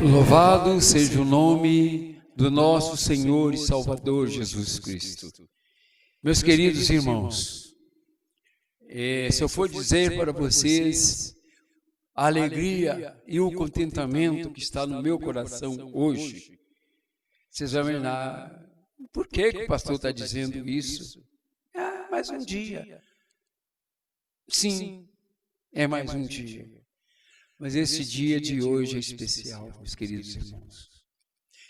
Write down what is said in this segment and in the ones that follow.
Louvado seja o nome do nosso Senhor e Salvador Jesus Cristo. Meus queridos irmãos, se eu for dizer para vocês a alegria e o contentamento que está no meu coração hoje, vocês vão imaginar, por que o pastor está dizendo isso? Mais um dia. Sim, é mais um dia. Mas esse dia de hoje é especial, meus queridos irmãos.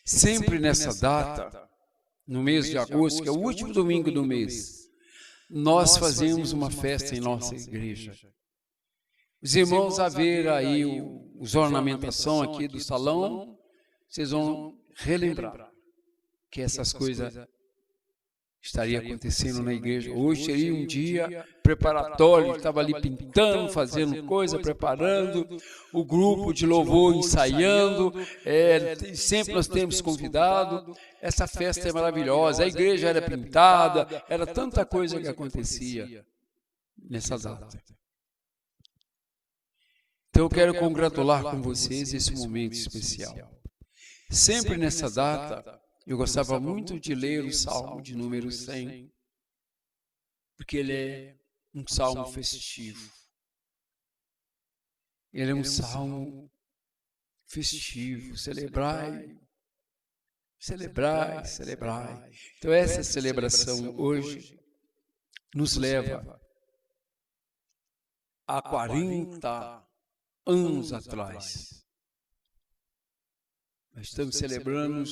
Sempre nessa data, no mês de agosto, que é o último domingo do mês, nós fazemos uma festa em nossa igreja. Os irmãos a ver aí os ornamentação aqui do salão, vocês vão relembrar que essas coisas estaria acontecendo na igreja. Hoje seria um dia preparatório, estava ali pintando, fazendo coisa, preparando, o grupo de louvor ensaiando, sempre nós temos convidado. Essa festa é maravilhosa, a igreja era pintada, era tanta coisa que acontecia nessa data. Então eu quero congratular com vocês esse momento especial. Sempre nessa data, eu gostava muito de ler o Salmo de número 100, porque ele é um salmo festivo. Ele é um salmo festivo, celebrai, celebrai, celebrai. Então essa celebração hoje nos leva a 40 anos atrás. Nós estamos celebrando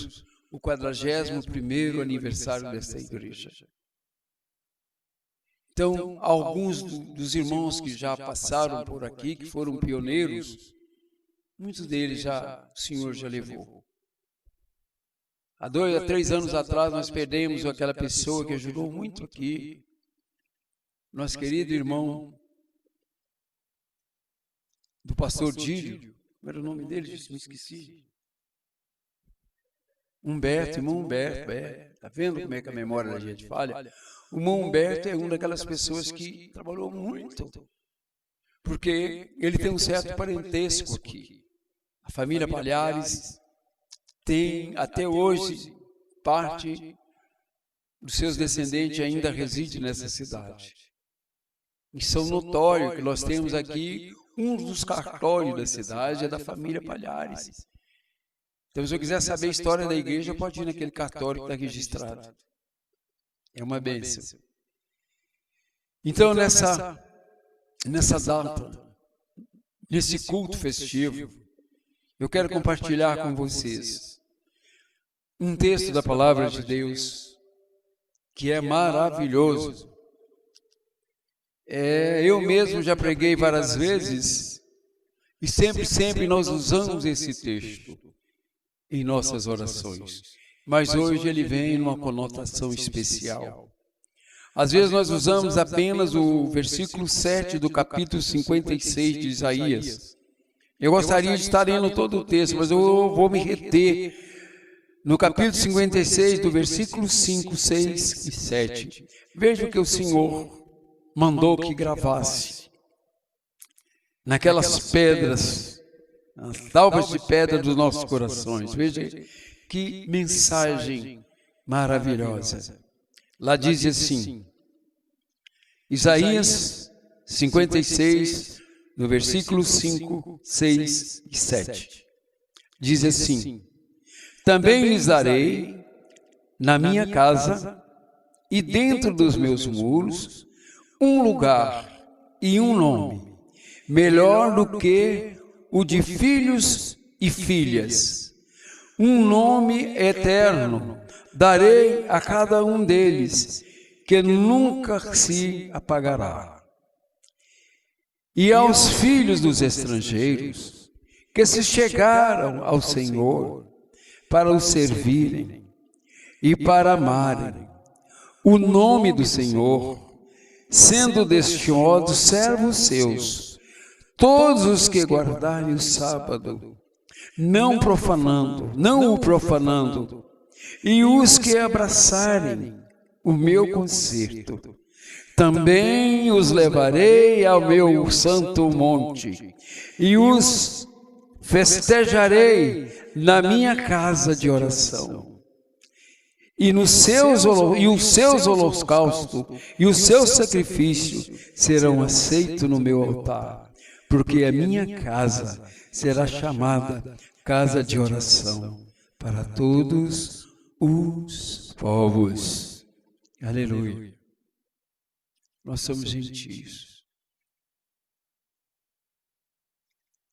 o 41º aniversário desta igreja. Então, alguns dos irmãos que já passaram por aqui, que foram pioneiros, muitos deles o Senhor já levou. Há 2 a 3 anos atrás, nós perdemos aquela pessoa que ajudou muito aqui, nosso querido irmão do pastor Dílio, como era o nome dele? Me esqueci. Humberto, irmão Humberto, está vendo como é que a memória da gente falha? O irmão Humberto é uma daquelas pessoas que trabalhou muito, porque ele tem um certo parentesco aqui. A família Palhares tem, até hoje, parte dos seus descendentes ainda reside nessa cidade. E são notórios que nós temos aqui, um dos cartórios da cidade é da família Palhares. Então, se eu quiser saber a história da igreja, pode ir naquele cartório que está registrado. É uma bênção. Então, nessa data, nesse culto festivo, eu quero compartilhar com vocês um texto da palavra de Deus que é maravilhoso. Eu mesmo já preguei várias vezes e sempre nós usamos esse texto em nossas orações, mas hoje ele vem numa conotação especial. Às vezes nós usamos apenas o versículo 7 do capítulo 56 de Isaías. Eu gostaria de estar lendo todo o texto, mas eu vou me reter no capítulo 56, do versículo 5, 6 e 7. Veja o que o Senhor mandou que gravasse naquelas pedras, as tábuas de pedra dos nossos corações. Veja que mensagem maravilhosa. Lá diz assim, Isaías 56, no versículo 5, 6 e 7. Diz assim, também lhes darei na minha casa e dentro dos meus muros um lugar e um nome, melhor do que o de filhos e filhas, um nome eterno darei a cada um deles, que nunca se apagará. E aos filhos dos estrangeiros, que se chegaram ao Senhor para o servirem e para amarem o nome do Senhor, sendo deste modo servos seus, todos os que guardarem o sábado, não o profanando, e os que abraçarem o meu concerto. Também os levarei ao meu santo monte, e os festejarei na minha casa de oração. E os seus holocaustos e o seu sacrifício serão aceitos no meu altar, porque a minha casa será chamada casa de oração para todos os povos. Aleluia. Nós somos gentios.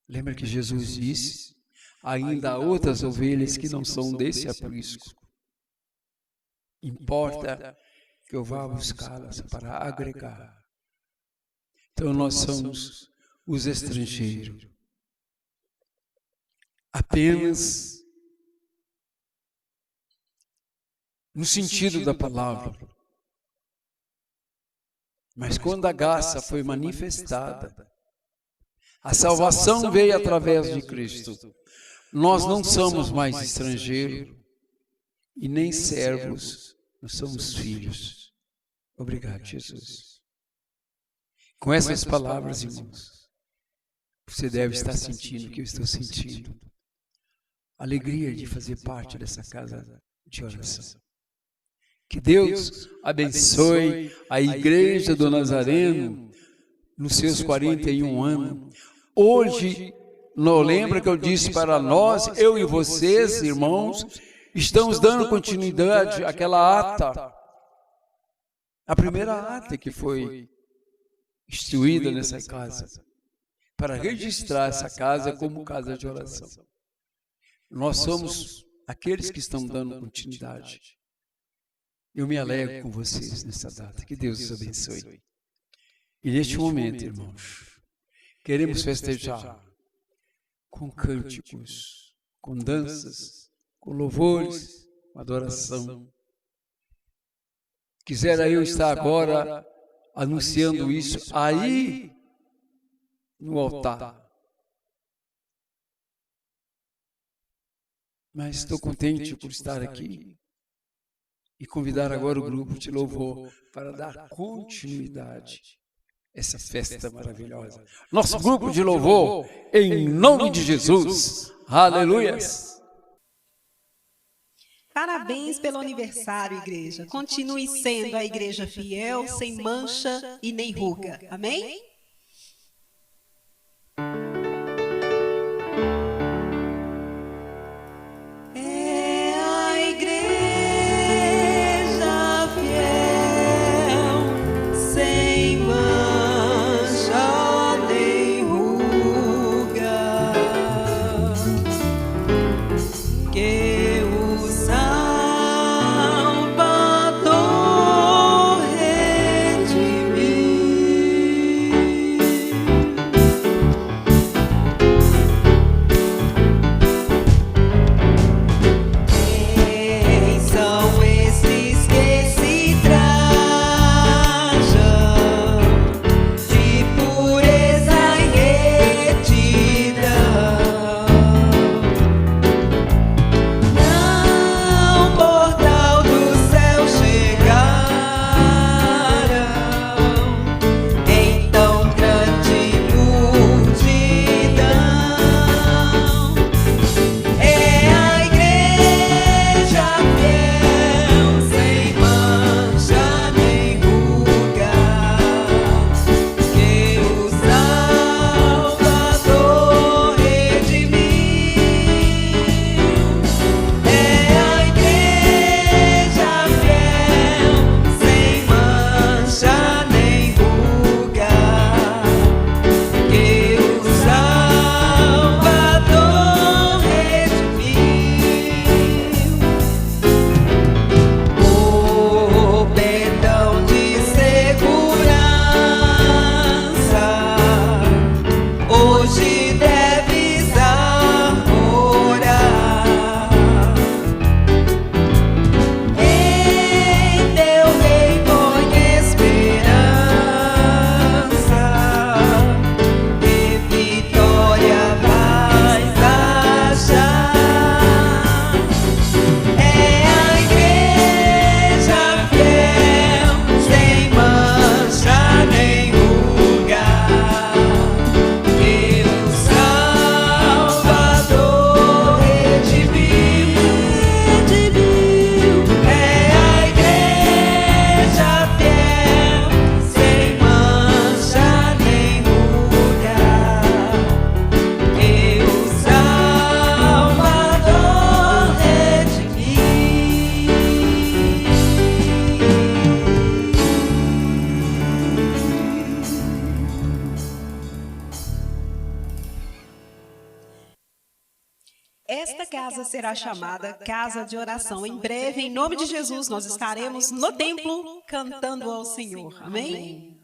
Lembra que Jesus disse: ainda há outras ovelhas que não são desse aprisco. Importa que eu vá buscá-las para agregar. Então nós somos os estrangeiros. Apenas no sentido da palavra. Mas quando a graça foi manifestada, a salvação veio através de Cristo. Nós não somos mais estrangeiros e nem servos, nós somos filhos. Obrigado, Jesus. Com essas palavras, irmãos, você deve estar sentindo o que eu estou sentindo. Alegria de fazer parte dessa casa de oração. Que Deus abençoe a Igreja do Nazareno nos seus 41 anos. Hoje, não lembra que eu disse para nós, eu e vocês, irmãos, estamos dando continuidade àquela ata, a primeira ata que foi instituída nessa casa, para registrar essa casa como casa de oração. Nós somos aqueles que estão dando continuidade. Eu me alegro com vocês nessa data. Que Deus os abençoe. E neste momento, irmãos, queremos festejar com cânticos, com danças, com louvores, com adoração. Quisera eu estar agora anunciando isso aí no altar. Mas estou contente por estar aqui e convidar agora o grupo de louvor para dar continuidade a essa festa maravilhosa. Nosso grupo de louvor, em nome de Jesus. Aleluias! Parabéns pelo aniversário, igreja. Continue sendo a igreja fiel, sem mancha e nem ruga. Amém? Redimir. casa será chamada casa de oração. Em breve, em nome de Jesus, nós estaremos no templo cantando ao Senhor. Amém?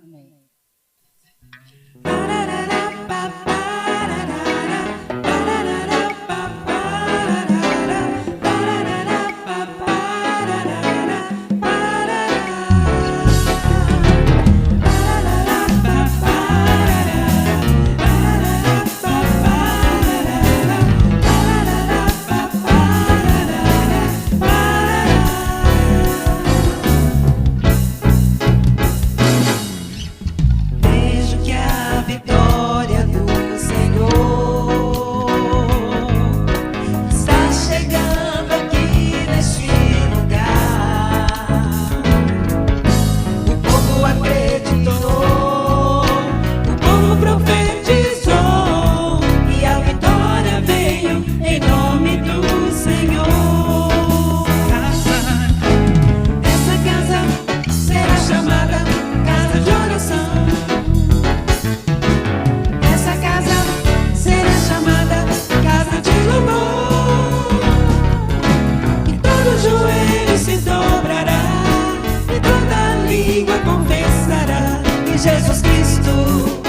Jesus Cristo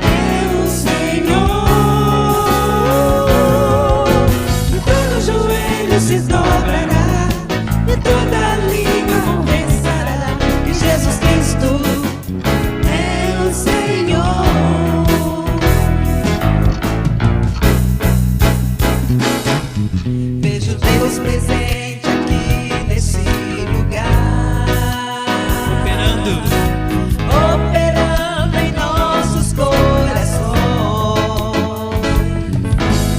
é o Senhor. E todo joelho se dobrará e toda língua confessará que Jesus Cristo é o Senhor. Vejo Deus presente aqui nesse lugar, operando em nossos corações.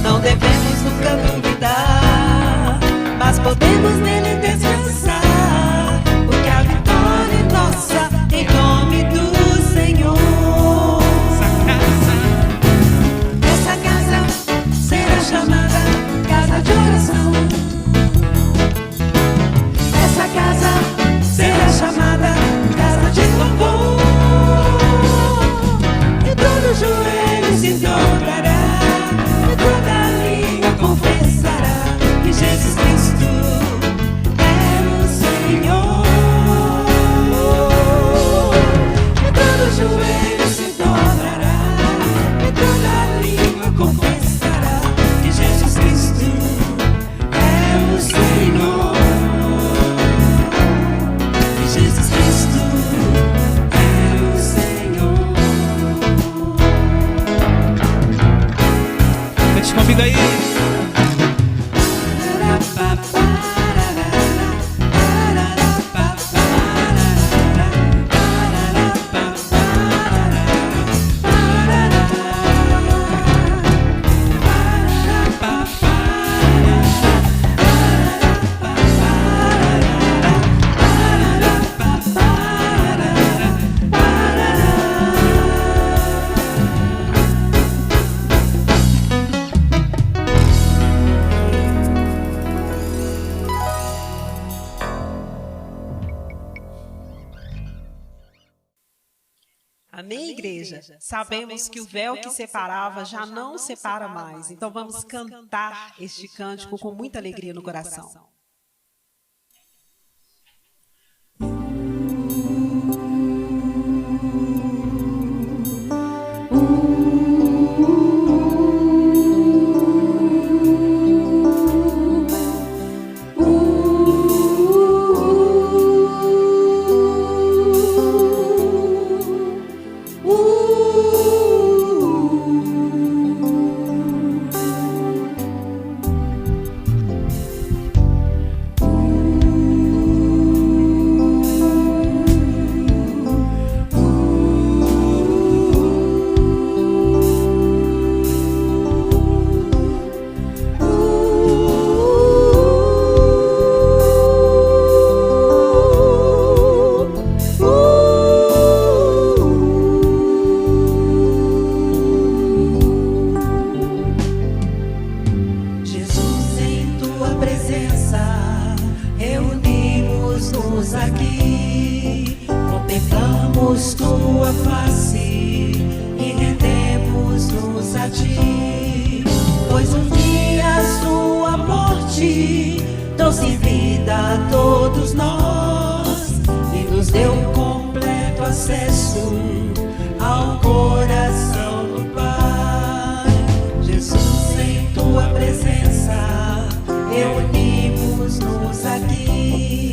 Não devemos nunca duvidar, mas podemos nele descansar, porque a vitória é nossa em nome do Senhor. Essa casa será chamada casa de oração. Essa casa será chamada casa de louvor. E todo joelho se dobrará e toda língua confessará que Jesus Cristo é o Senhor. E todo joelho se dobrará e toda língua confessará que Jesus Cristo é o Senhor. Que Jesus Cristo é o Senhor. Cante comigo aí. Amém, igreja? Sabemos que o véu que separava já não separa mais. Então vamos cantar este cântico com muita alegria no coração. Aqui contemplamos tua face e rendemos-nos a ti, pois um dia sua morte morte, trouxe vida a todos nós e nos deu completo acesso ao coração do Pai. Jesus, em tua presença, reunimos-nos aqui,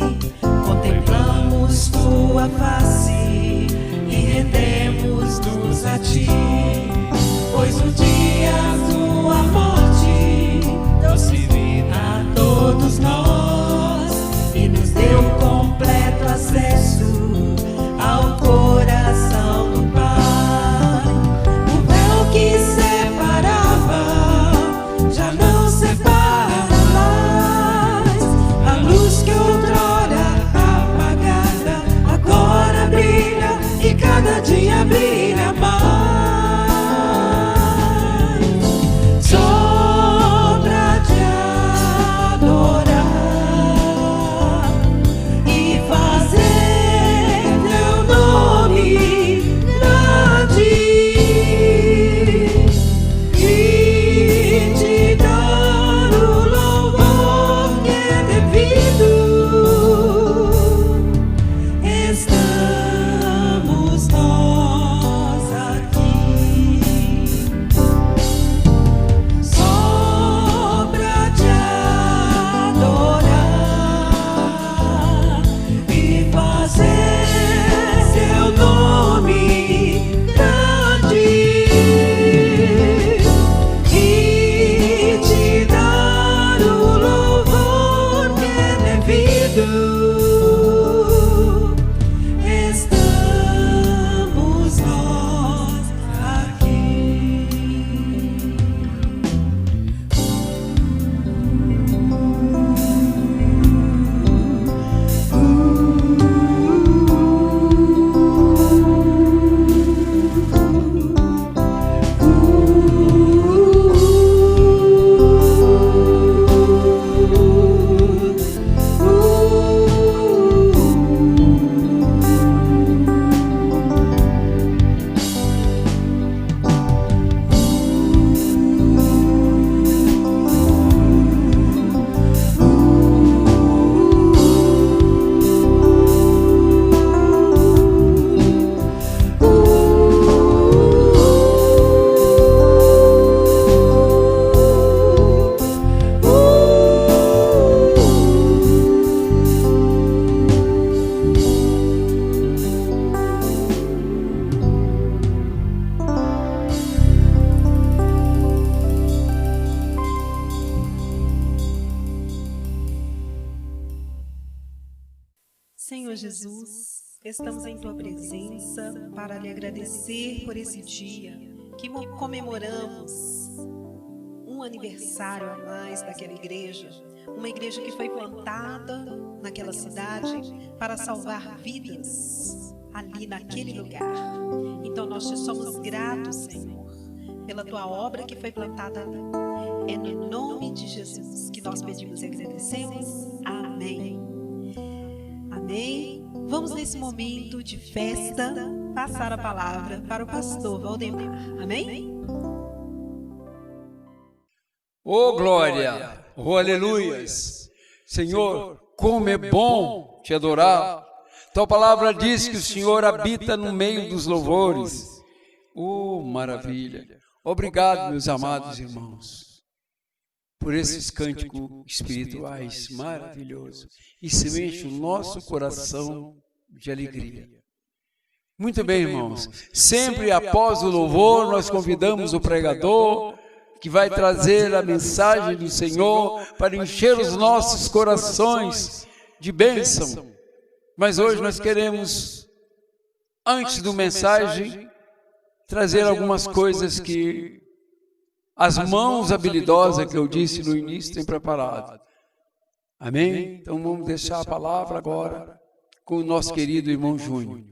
contemplamos tua face e rendemos-nos a ti, pois o dia da tua morte trouxe vida a todos nós e nos deu completo acesso ao coração do Pai. O véu que separava já não separa mais. A luz que outrora apagada agora brilha e cada dia brilha mais. Sobra te adorar e fazer teu nome grande e te dar o louvor que é devido. Estamos nós aqui. Sobra te adorar e fazer seu nome grande e te dar o louvor que é devido. Estamos nós aqui. Senhor Jesus, estamos em tua presença para lhe agradecer por esse dia que comemoramos um aniversário a mais daquela igreja, uma igreja que foi plantada naquela cidade para salvar vidas ali naquele lugar. Então nós te somos gratos, Senhor, pela tua obra que foi plantada ali. É no nome de Jesus que nós pedimos e agradecemos. Amém. Amém. Vamos nesse momento de festa passar a palavra para o pastor Valdemar. Amém? Oh glória, oh aleluias. Senhor, como é bom te adorar. Tua palavra diz que o Senhor habita no meio dos louvores. Oh maravilha. Obrigado, meus amados irmãos, por esses cânticos espirituais maravilhosos. Isso enche o nosso coração de alegria. Muito bem, irmãos. Sempre após o louvor, nós convidamos o pregador que vai trazer a mensagem do Senhor para encher os nossos corações de bênção. Mas hoje nós queremos, antes da mensagem, trazer algumas coisas que as mãos habilidosas que eu disse no início têm preparado. Amém? Então vamos deixar a palavra agora com o nosso querido irmão Júnior.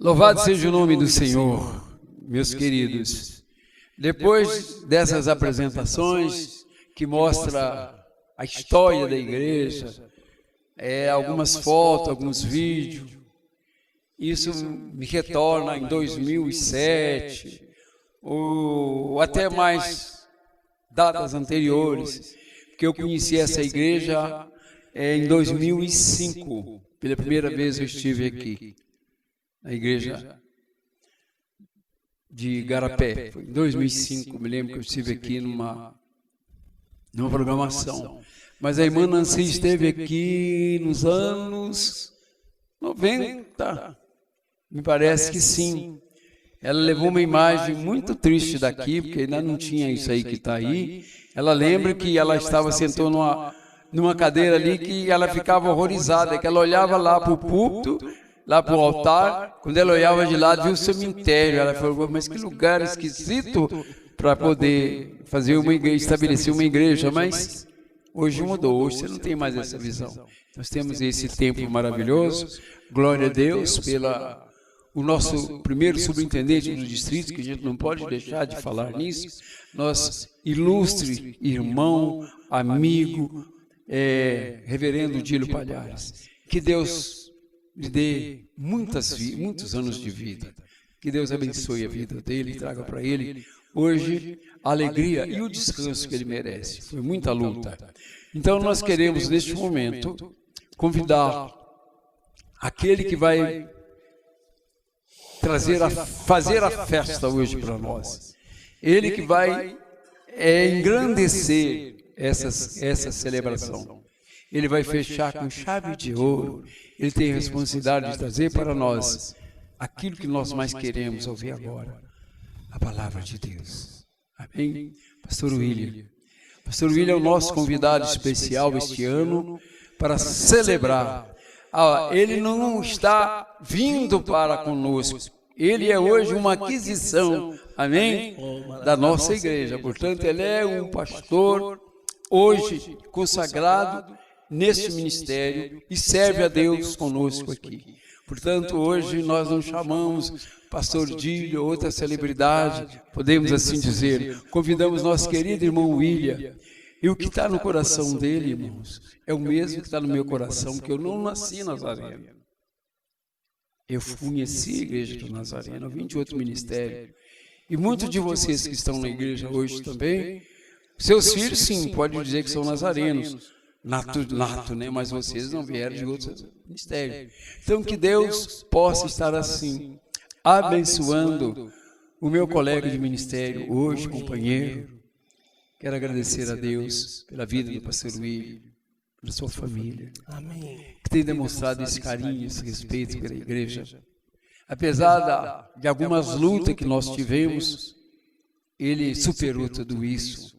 Louvado seja o nome do Senhor, meus queridos. Depois dessas apresentações que mostra a história da igreja, algumas fotos, alguns vídeos, isso me retorna em 2007, ou até mais datas anteriores, porque eu conheci essa igreja em 2005, pela primeira vez eu estive aqui, na igreja de Igarapé. Foi em 2005, me lembro que eu estive aqui numa programação. Mas a irmã Nancy esteve aqui nos anos 90, me parece que sim. Ela levou uma imagem muito triste daqui, porque ainda não tinha isso aí que está aí. Ela lembra que ela estava sentou numa cadeira ali que ela ficava horrorizada, que ela olhava lá para o púlpito, lá para o altar, quando ela olhava de lado, viu o cemitério. Ela falou, mas que lugar esquisito para poder fazer uma igreja, estabelecer uma igreja, mas hoje mudou, hoje você não tem mais essa visão. Nós temos esse templo maravilhoso, glória a Deus pela o nosso primeiro superintendente do distrito, que a gente não pode deixar de falar nisso, nosso ilustre irmão, amigo, reverendo Dílio Palhares. Que Deus lhe dê muitos anos de vida. Que Deus abençoe a vida dele e traga para ele hoje a alegria e o descanso que ele merece. Foi muita luta. Então nós queremos neste momento convidar aquele que vai fazer a festa hoje para nós. Ele que vai engrandecer essa celebração. Ele vai fechar com chave de ouro. Ele tem a responsabilidade de trazer para nós aquilo que nós mais queremos ouvir agora, a palavra de Deus. Amém? Pastor William. Pastor William é o nosso convidado especial este ano para celebrar. Ele não está vindo para conosco. Ele é hoje uma aquisição, amém? Da nossa igreja. Portanto, ele é um pastor hoje consagrado neste ministério e serve a Deus conosco aqui. Portanto, hoje nós não chamamos pastor Dílio, outra celebridade, podemos assim dizer. Convidamos nosso querido irmão William. E o que está no coração dele, irmãos, é o mesmo que está no meu coração, porque eu não nasci nazareno. Eu conheci a igreja do Nazareno, eu vim de outro ministério. E muitos de vocês que estão na igreja hoje também, seus filhos, sim, podem dizer que são nazarenos, nato, né? Mas vocês não vieram de outros ministérios. Então, que Deus possa estar assim, abençoando o meu colega de ministério hoje, companheiro. Quero agradecer a Deus pela vida do pastor William, pela sua família. Amém. Que tem demonstrado esse carinho, esse respeito pela igreja. Apesar de algumas lutas que nós tivemos, ele superou tudo isso.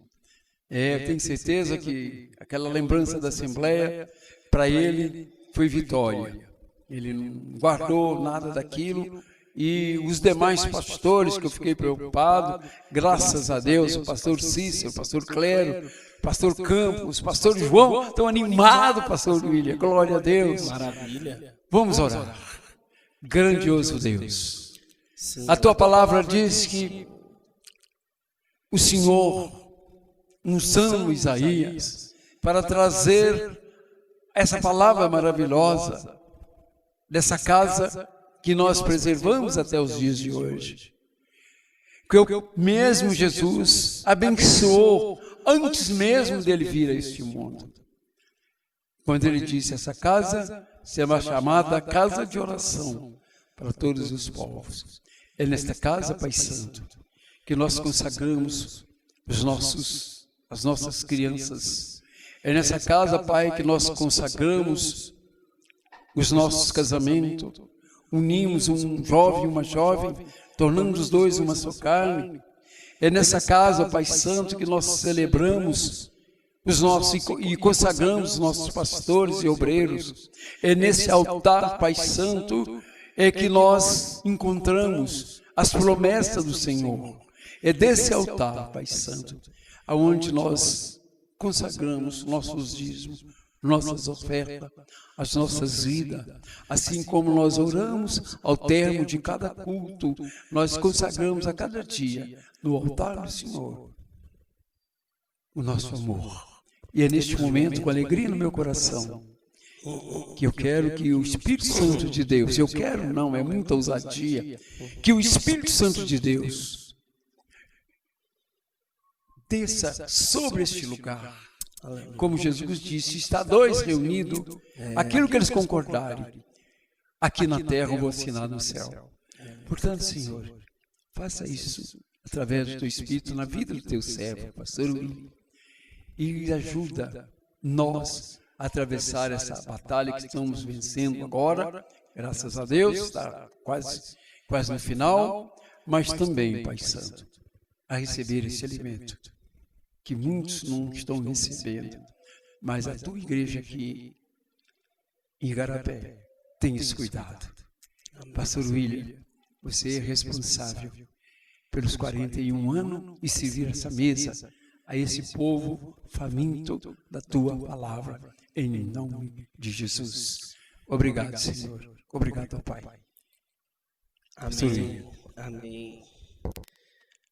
Tenho certeza que aquela lembrança da Assembleia, para ele, foi vitória. Ele não guardou nada daquilo. E os demais pastores que eu fiquei preocupado, graças a Deus, o pastor Cícero, o pastor Clero, o pastor Campos, o pastor João, estão animados, pastor William, glória a Deus. Maravilha. Vamos orar. Grandioso Deus, a tua palavra diz que o Senhor usou Isaías para trazer essa palavra maravilhosa dessa casa que nós preservamos até os dias de hoje. Que o mesmo Jesus abençoou antes mesmo dele vir a este mundo. Quando ele disse, essa casa será chamada casa de oração para todos os povos. É nesta casa, Pai Santo, que nós consagramos as nossas crianças. É nessa casa, Pai, que nós consagramos os nossos casamentos. Unimos um jovem e uma jovem, tornando os dois uma só carne. É nessa casa, Pai Santo, que nós celebramos e consagramos os nossos pastores e obreiros. É nesse altar, Pai Santo, que nós encontramos as promessas do Senhor. É desse altar, Pai Santo, aonde nós consagramos nossos dízimos, nossas ofertas, as nossas vidas. Assim como nós oramos ao termo de cada culto, nós consagramos a cada dia no altar do Senhor o nosso amor. E é neste momento, com alegria no meu coração, que eu quero que o Espírito Santo de Deus, eu quero não, é muita ousadia, que o Espírito Santo de Deus desça sobre este lugar. Como Jesus disse, está dois reunidos, aquilo que eles concordarem, aqui na terra eu vou assinar no céu. Portanto, Senhor, faça isso através do teu Espírito na vida do teu servo, pastor William, e ajuda nós a atravessar essa batalha que estamos vencendo agora, graças a Deus, está quase no final, mas também, Pai Santo, a receber esse alimento que muitos não estão recebendo, mas a tua igreja aqui em Igarapé tem esse cuidado. Pastor William, você é responsável pelos 41 anos e servir essa mesa a esse povo faminto da tua palavra, em nome de Jesus. Obrigado, Senhor. Obrigado, Pai. Amém. Amém.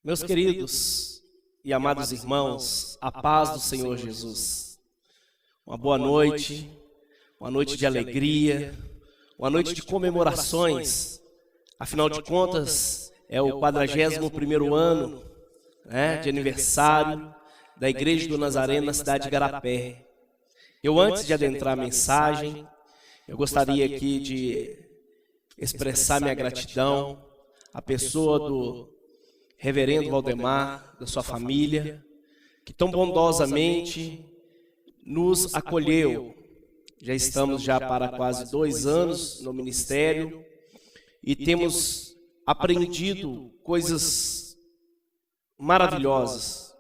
Meus queridos e amados irmãos, a paz do Senhor Jesus. Uma boa noite de alegria, uma noite de comemorações. Afinal de contas, é o 41º ano, de aniversário da Igreja do Nazareno na cidade de Igarapé. Eu, antes de adentrar a mensagem, eu gostaria aqui de expressar minha gratidão à pessoa do reverendo Valdemar, da sua família, que tão bondosamente nos acolheu. Já estamos para quase 2 anos no ministério e temos aprendido coisas maravilhosas.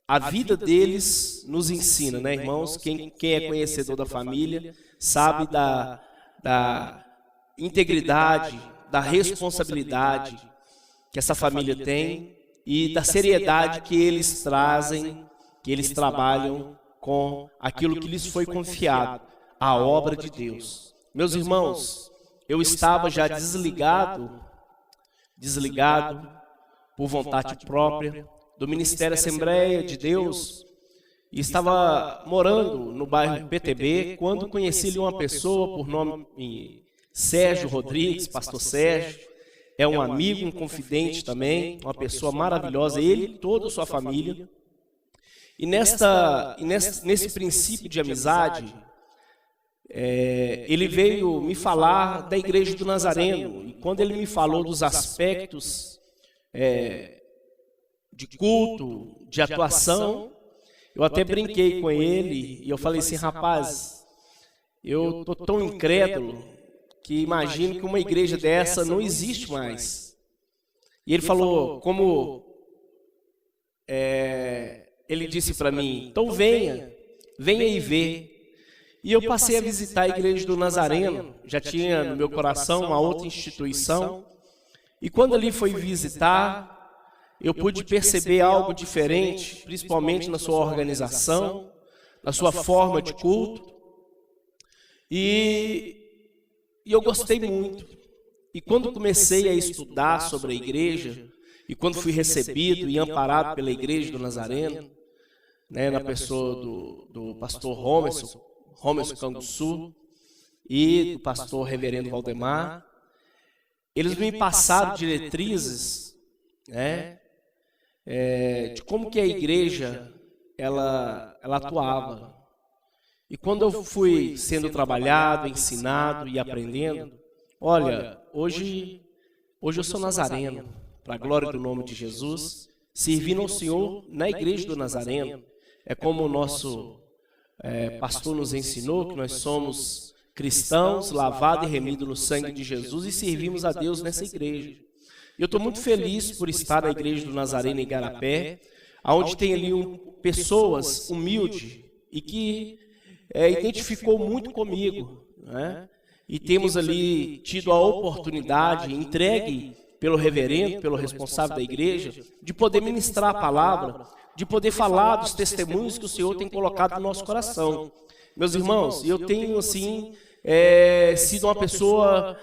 A vida deles nos ensina, né, irmãos? Quem é conhecedor da família sabe da integridade, da responsabilidade que essa família tem e da seriedade que eles trazem, que eles trabalham com aquilo que lhes foi confiado, a obra de Deus. Meus irmãos, eu estava já desligado por vontade própria do Ministério Assembleia de Deus e estava morando no bairro PTB quando conheci uma pessoa por nome Sérgio Rodrigues, pastor Sérgio. É um amigo, um confidente também, uma pessoa maravilhosa, ele e toda a sua família. E nesse princípio de amizade, ele veio me falar da Igreja do Nazareno. E quando ele me falou dos aspectos de culto, de atuação, eu até brinquei com ele e eu falei assim, rapaz, eu estou tão incrédulo que imagino que uma igreja dessa não existe mais. E ele falou, ele disse para mim, então venha e vê. E eu passei a visitar a Igreja do Nazareno, já tinha no meu coração uma outra instituição, e quando ali fui visitar, eu pude perceber algo diferente, principalmente na sua organização, na sua forma de culto, e eu gostei muito. E quando comecei a estudar sobre a igreja, e quando fui recebido e amparado pela Igreja do Nazareno, na pessoa do pastor Romerson Canguçu e do pastor reverendo Valdemar, eles me passaram diretrizes, de como que a igreja ela atuava. E quando eu fui sendo trabalhado, ensinado e aprendendo, olha, hoje eu sou nazareno, para a glória do nome de Jesus, servindo ao Senhor na Igreja do Nazareno. É como o nosso pastor nos ensinou, que nós somos cristãos, lavados e remidos no sangue de Jesus e servimos a Deus nessa igreja. Eu estou muito feliz por estar na Igreja do Nazareno em Igarapé, onde tem ali pessoas humildes e que identificou muito comigo, e temos ali tido a oportunidade, entregue pelo reverendo, pelo responsável da igreja, de poder ministrar a palavra, de poder falar dos testemunhos que o Senhor tem colocado no nosso coração. Meus irmãos, eu tenho, assim, sido uma pessoa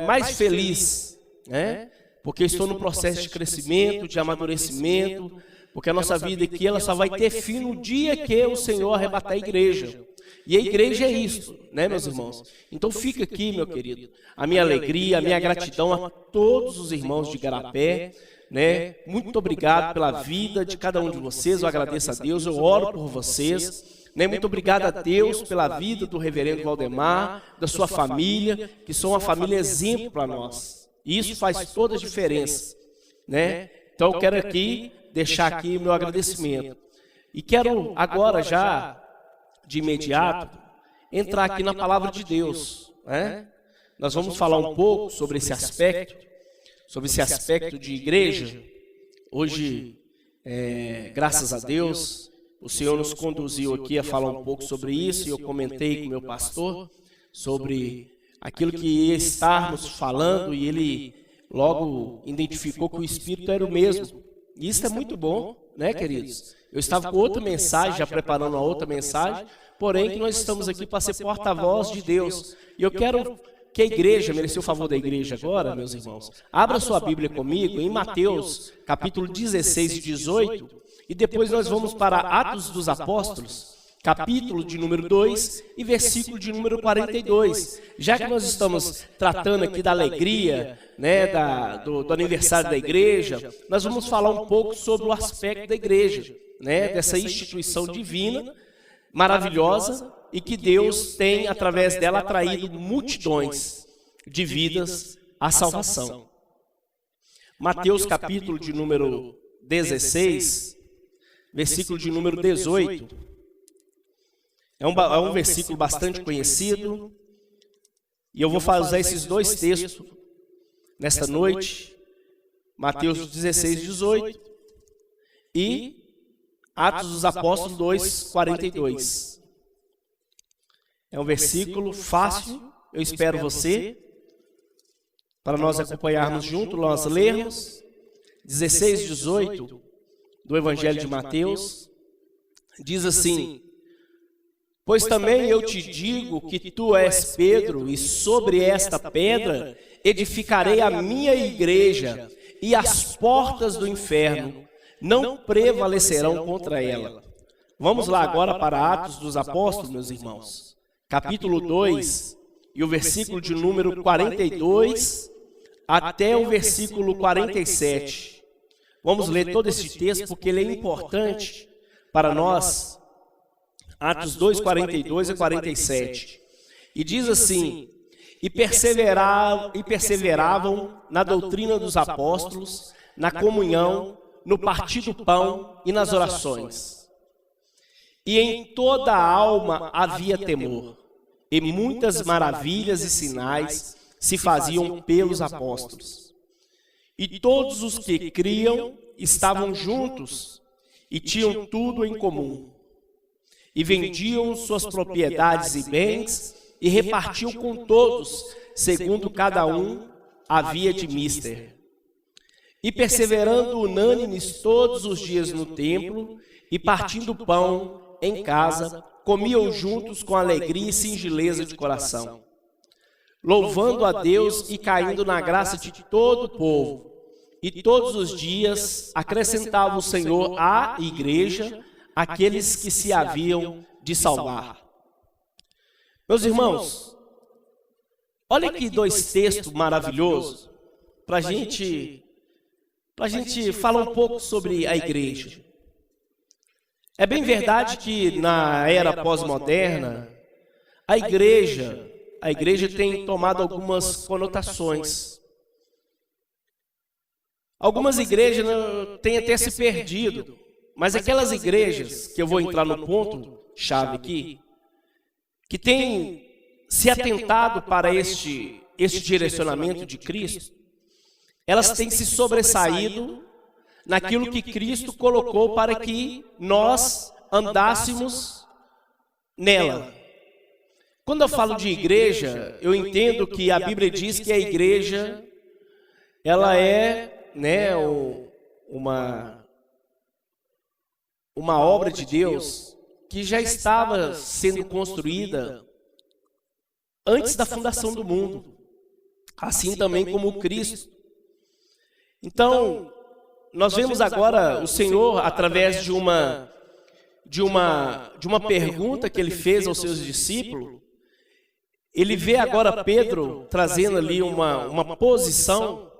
mais feliz, né? Porque eu estou no processo de crescimento, de amadurecimento, porque a nossa vida aqui, ela só vai ter fim no dia que o Senhor arrebatar a igreja. E a igreja é isso, né, meus irmãos? Então fica aqui, meu querido, a minha alegria, a minha gratidão a todos os irmãos de Igarapé, né? Muito obrigado pela vida de cada um de vocês, eu agradeço a Deus, eu oro por vocês, né? Muito obrigado a Deus pela vida do reverendo Valdemar, da sua família, que são uma família exemplo para nós. E isso faz toda a diferença, né? Então eu quero aqui deixar aqui o meu agradecimento. E quero agora já, de imediato, entrar aqui na palavra de Deus, né? Nós vamos falar um pouco sobre esse aspecto de igreja. Hoje, graças a Deus, o Senhor nos conduziu aqui a falar um pouco sobre isso, e eu comentei com o meu pastor sobre aquilo que ia estarmos falando, e ele logo identificou que o Espírito era o mesmo. E isso é muito bom, né, queridos? Eu estava com outra mensagem, já preparando uma outra mensagem, porém que nós estamos aqui para ser porta-voz de Deus. E eu quero que a igreja, mereceu o favor da igreja agora, meus irmãos, abra sua Bíblia comigo em Mateus, capítulo 16 e 18, e depois nós vamos para Atos dos Apóstolos, capítulo de número 2 e versículo de número 42. Já que nós estamos tratando aqui da alegria, né, do aniversário da igreja, nós vamos falar um pouco sobre o aspecto da igreja, né, dessa instituição divina, maravilhosa, e que Deus tem, através dela, atraído multidões de vidas à salvação. Mateus, capítulo de número 16, versículo de número 18, é um versículo bastante conhecido, e eu vou usar esses dois textos nesta noite, Mateus 16, 18 e Atos dos Apóstolos 2, 42. É um versículo fácil, eu espero você, para nós acompanharmos junto, nós lermos 16, 18 do Evangelho de Mateus, diz assim: pois também eu te digo que tu és Pedro, e sobre esta pedra edificarei a minha igreja, e as portas do inferno não prevalecerão contra ela. Vamos lá agora para Atos dos Apóstolos, meus irmãos, capítulo 2, e o versículo de número 42 até o versículo 47. Vamos ler todo esse texto porque ele é importante para nós. Atos 2, 42 a 47. E diz assim: e perseveravam na doutrina dos apóstolos, na comunhão, no partir do pão e nas orações. E em toda a alma havia temor, e muitas maravilhas e sinais se faziam pelos apóstolos. E todos os que criam estavam juntos e tinham tudo em comum. E vendiam suas propriedades e bens e repartiam com todos, segundo cada um havia de mister. E perseverando unânimes todos os dias no templo, e partindo pão em casa, comiam juntos com alegria e singeleza de coração, louvando a Deus e caindo na graça de todo o povo. E todos os dias acrescentava o Senhor à igreja aqueles que se haviam de salvar. Meus irmãos, olha aqui dois textos maravilhosos para a gente falar um pouco sobre a igreja. É bem verdade que na era pós-moderna, a igreja tem tomado algumas conotações. Algumas igrejas têm até se perdido, mas aquelas igrejas, que eu vou entrar no ponto-chave aqui, que têm se atentado para este direcionamento de Cristo, elas têm se sobressaído naquilo que Cristo colocou para que nós andássemos nela. Quando eu falo de igreja, eu entendo que a Bíblia diz que a igreja, ela é, né, uma obra de Deus que já estava sendo construída antes da fundação do mundo, assim também como o Cristo. Então, nós vemos agora o Senhor, através de uma pergunta que ele fez aos seus discípulos, ele vê agora Pedro trazendo ali uma posição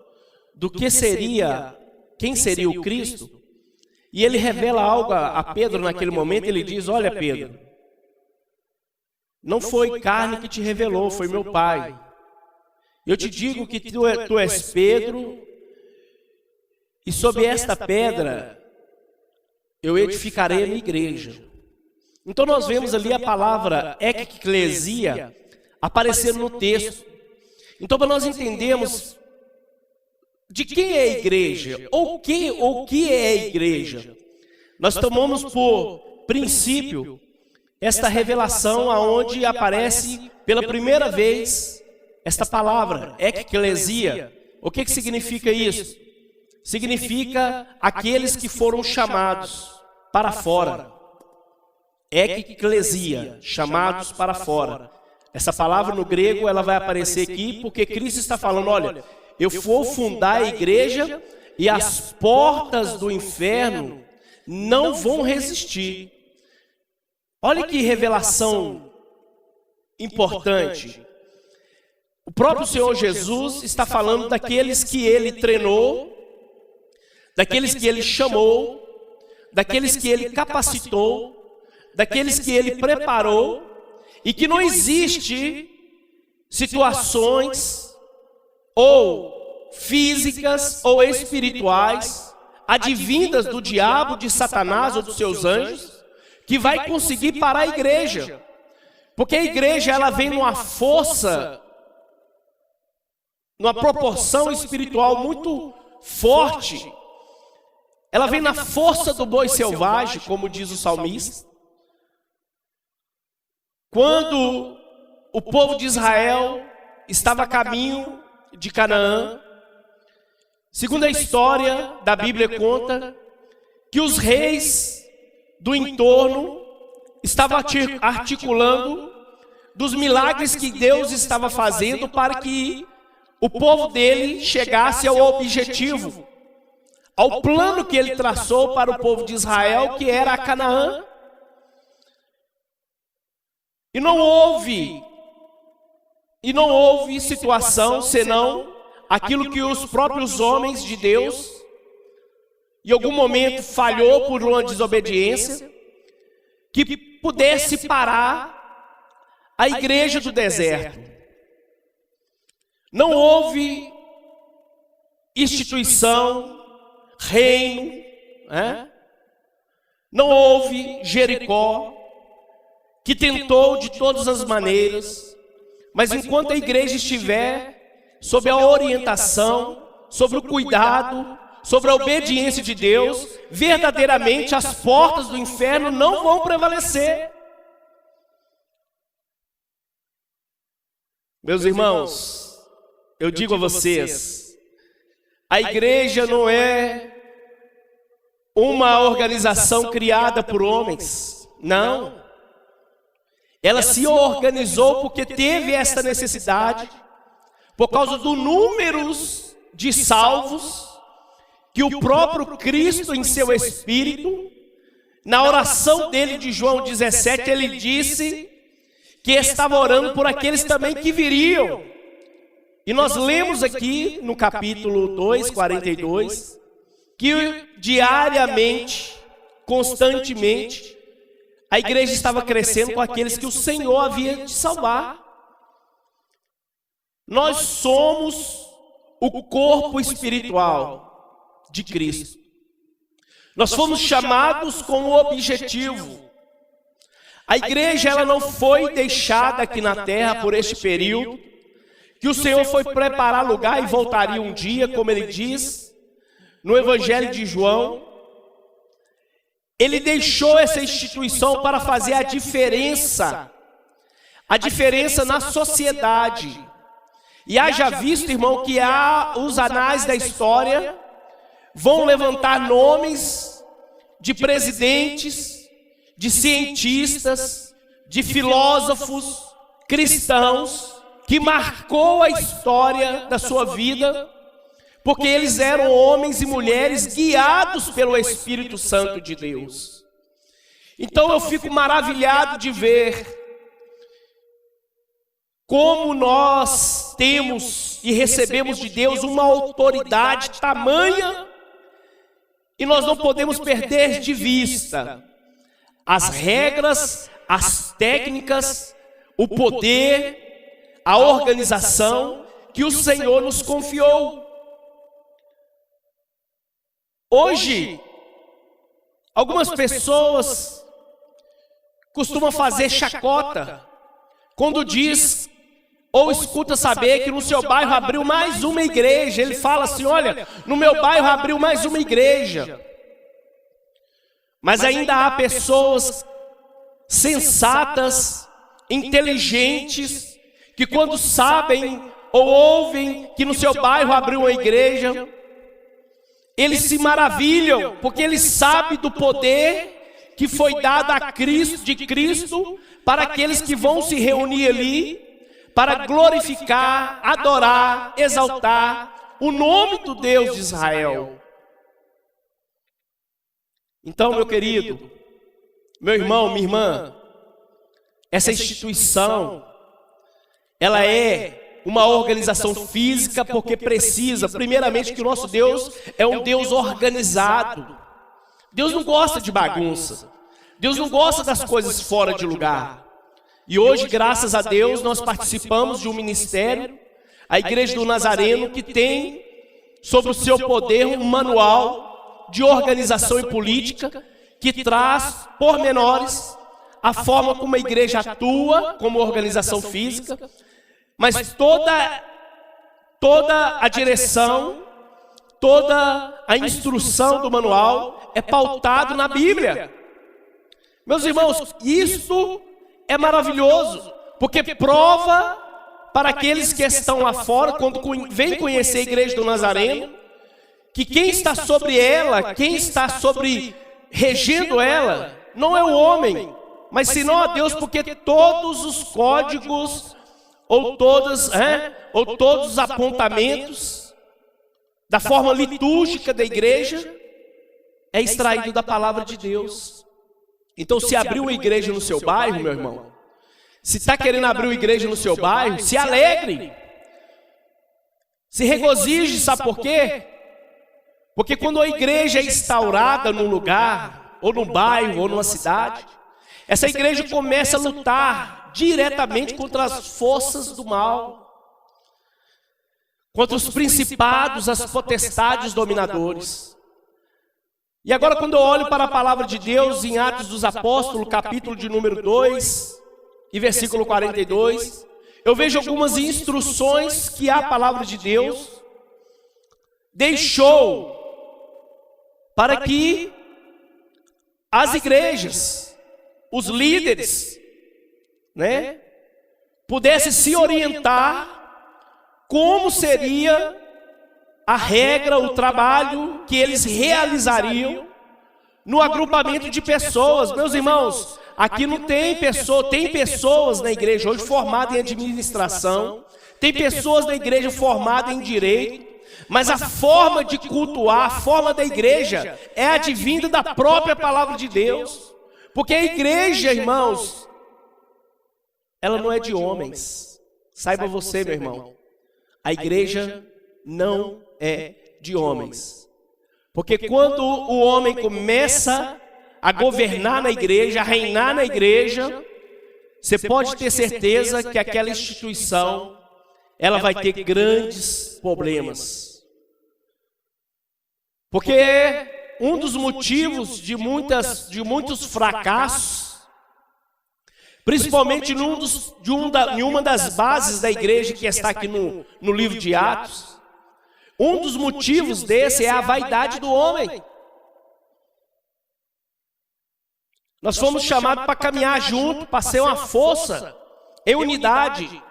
do que seria, quem seria o Cristo, e ele revela algo a Pedro naquele momento. Ele diz: olha, Pedro, não foi carne que te revelou, foi meu Pai. Eu te digo que tu és Pedro, e sobre esta pedra eu edificarei a minha igreja. Então nós vemos ali a palavra eclesia aparecendo no texto. Então, para nós entendermos de quem é a igreja, ou que é a igreja, nós tomamos por princípio esta revelação aonde aparece pela primeira vez esta palavra, eclesia. O que significa isso? Significa aqueles que foram chamados para fora. Eclesia, chamados para fora. Essa palavra no grego ela vai aparecer aqui porque Cristo está falando: olha, eu vou fundar a igreja e as portas do inferno não vão resistir. Olha que revelação importante. O próprio Senhor Jesus está falando daqueles que ele treinou, daqueles que ele chamou, daqueles que ele capacitou, daqueles que ele preparou, e que não existe situações ou físicas ou espirituais advindas do diabo, de Satanás ou dos seus anjos que vai conseguir parar a igreja. Porque a igreja ela vem numa força, numa proporção espiritual muito forte. Ela vem na força do boi selvagem, como diz o salmista. Quando o povo de Israel estava a caminho de Canaã, segundo a história da Bíblia conta, que os reis do entorno estavam articulando dos milagres que Deus estava fazendo para que o povo dele chegasse ao objetivo, ao plano que ele traçou para o povo de Israel, que era a Canaã. E não houve situação senão aquilo que os próprios homens de Deus, em algum momento falhou por uma desobediência, que pudesse parar a igreja do deserto. Não houve instituição, reino, não houve Jericó, que tentou de todas as maneiras, mas enquanto a igreja estiver sob a orientação, sobre o cuidado, sobre a obediência de Deus, verdadeiramente as portas do inferno não vão prevalecer. Meus irmãos, eu digo a vocês, a igreja não é uma organização criada por homens, não. Ela se organizou porque teve esta necessidade, por causa do número de salvos que o próprio Cristo, em seu Espírito, na oração dele de João 17, ele disse que estava orando por aqueles também que viriam. E nós lemos aqui no capítulo 2, 42, que diariamente, constantemente, a igreja estava crescendo com aqueles que o Senhor havia de salvar. Nós somos o corpo espiritual de Cristo. Nós fomos chamados com o objetivo. A igreja ela não foi deixada aqui na terra por este período, que o Senhor foi preparar lugar e voltaria um dia, como ele diz no Evangelho de João. Ele deixou essa instituição para fazer a diferença na sociedade. E haja visto, irmão, que os anais da história vão levantar nomes de presidentes, de cientistas, de filósofos cristãos, que marcou a história da sua vida, porque eles eram homens e mulheres guiados pelo Espírito Santo de Deus. Então eu fico maravilhado de ver como nós temos e recebemos de Deus uma autoridade tamanha, e nós não podemos perder de vista as regras, as técnicas, o poder, a organização que o Senhor nos confiou. Hoje, algumas pessoas costumam fazer chacota quando diz ou escuta saber que no seu bairro abriu mais uma igreja. Ele fala assim: olha, no meu bairro abriu mais uma igreja. Mas ainda há pessoas sensatas, inteligentes, que quando sabem ou ouvem que no seu bairro abriu uma igreja, eles se maravilham, porque eles sabem do poder que foi dado a Cristo, de Cristo, para aqueles que vão se reunir ali, para glorificar, adorar, exaltar o nome do Deus de Israel. Então, meu querido, meu irmão, minha irmã, essa instituição, ela é uma organização física, porque precisa, primeiramente, que o nosso Deus é um Deus organizado. Deus não gosta de bagunça. Deus não gosta das coisas fora de lugar. E hoje, graças a Deus, nós participamos de um ministério, a Igreja do Nazareno, que tem sobre o seu poder um manual de organização e política, que traz pormenores, a forma como a igreja atua como organização física, mas toda a direção, toda a instrução do manual é pautado na Bíblia. Meus irmãos, isto é maravilhoso, porque prova para aqueles que estão lá fora, quando vêm conhecer a Igreja do Nazareno, que quem está sobre ela, quem está regendo ela, não é o homem, mas senão a Deus, porque todos os códigos, ou todos os apontamentos da forma litúrgica da igreja é extraído da palavra de Deus. Então, se abriu uma igreja no seu bairro, meu irmão, se está querendo abrir uma igreja no seu bairro, se alegre, se regozije, sabe por quê? Porque quando a igreja é instaurada num lugar, ou num bairro, ou numa cidade, essa igreja começa a lutar diretamente contra as forças do mal, contra os principados, as potestades dominadores. E agora, quando eu olho para a palavra de Deus em Atos dos Apóstolos, capítulo de número 2 e versículo 42, eu vejo algumas instruções que a palavra de Deus deixou para que as igrejas, os líderes, pudessem se orientar como seria a regra, o trabalho que eles realizariam no agrupamento de pessoas. Meus irmãos, aqui não tem pessoas na igreja hoje formadas em administração, tem pessoas na igreja formadas em direito, mas a forma de cultuar, a forma da igreja é advinda da própria palavra de Deus. Porque a igreja, irmãos, ela não é de homens. Saiba você, meu irmão, a igreja não é de homens. Porque quando o homem começa a governar na igreja, a reinar na igreja, você pode ter certeza que aquela instituição, ela vai ter grandes problemas. Porque um dos motivos de muitos fracassos, principalmente em uma das bases da igreja que está aqui no livro de Atos, um dos motivos desse é a vaidade do homem. Nós fomos chamados para caminhar junto, para ser uma força em unidade.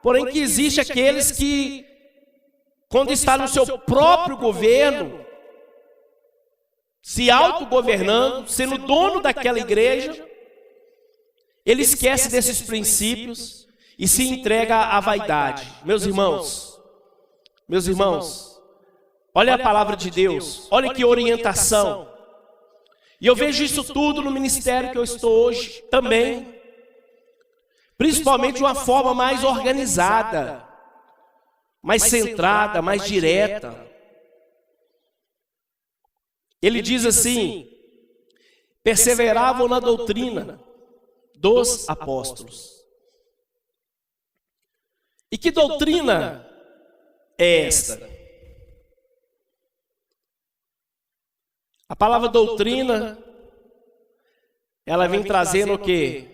Porém que existe aqueles que, quando está no seu próprio governo, se autogovernando, sendo dono daquela igreja, ele esquece desses princípios e se entrega à vaidade. Meus irmãos, olha a palavra de Deus, olha que orientação. E eu vejo isso tudo no ministério que eu estou hoje também, principalmente de uma forma mais organizada, mais centrada, mais direta. Ele diz assim: perseveravam na doutrina dos apóstolos. E que doutrina é esta? A palavra doutrina, ela vem trazendo o quê?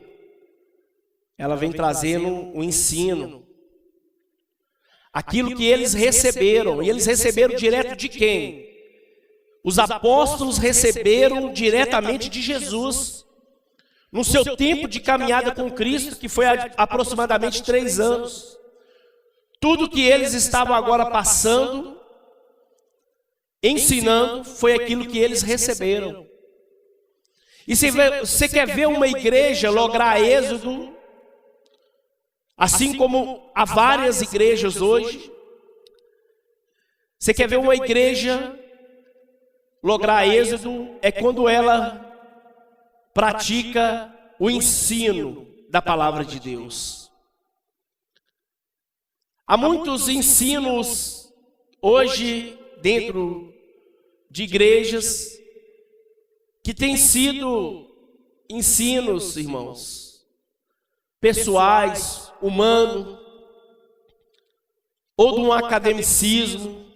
Ela vem trazendo o ensino. Aquilo que eles receberam. E eles receberam direto de quem? Os apóstolos receberam diretamente de Jesus. No seu tempo de caminhada com Cristo, que foi aproximadamente 3 anos. Tudo que eles estavam agora passando, ensinando, foi aquilo que eles receberam. E se você quer ver uma igreja lograr êxodo, assim como há várias igrejas hoje, você quer ver uma igreja lograr êxodo, é quando ela pratica o ensino da palavra de Deus. Há muitos ensinos hoje dentro de igrejas que têm sido ensinos, irmãos, pessoais, humanos, ou de um academicismo.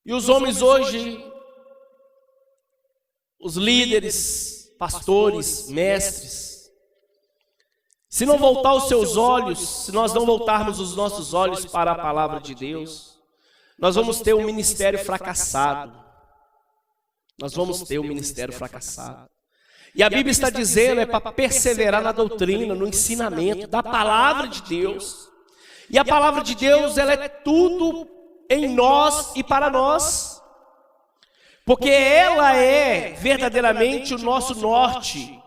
E os homens hoje, os líderes, pastores, mestres, se não voltar os seus olhos, se nós não voltarmos os nossos olhos para a palavra de Deus, nós vamos ter um ministério fracassado. Nós vamos ter um ministério fracassado. E a Bíblia está dizendo, é para perseverar na doutrina, no ensinamento da palavra de Deus. E a palavra de Deus, ela é tudo em nós e para nós. Porque ela é verdadeiramente o nosso norte.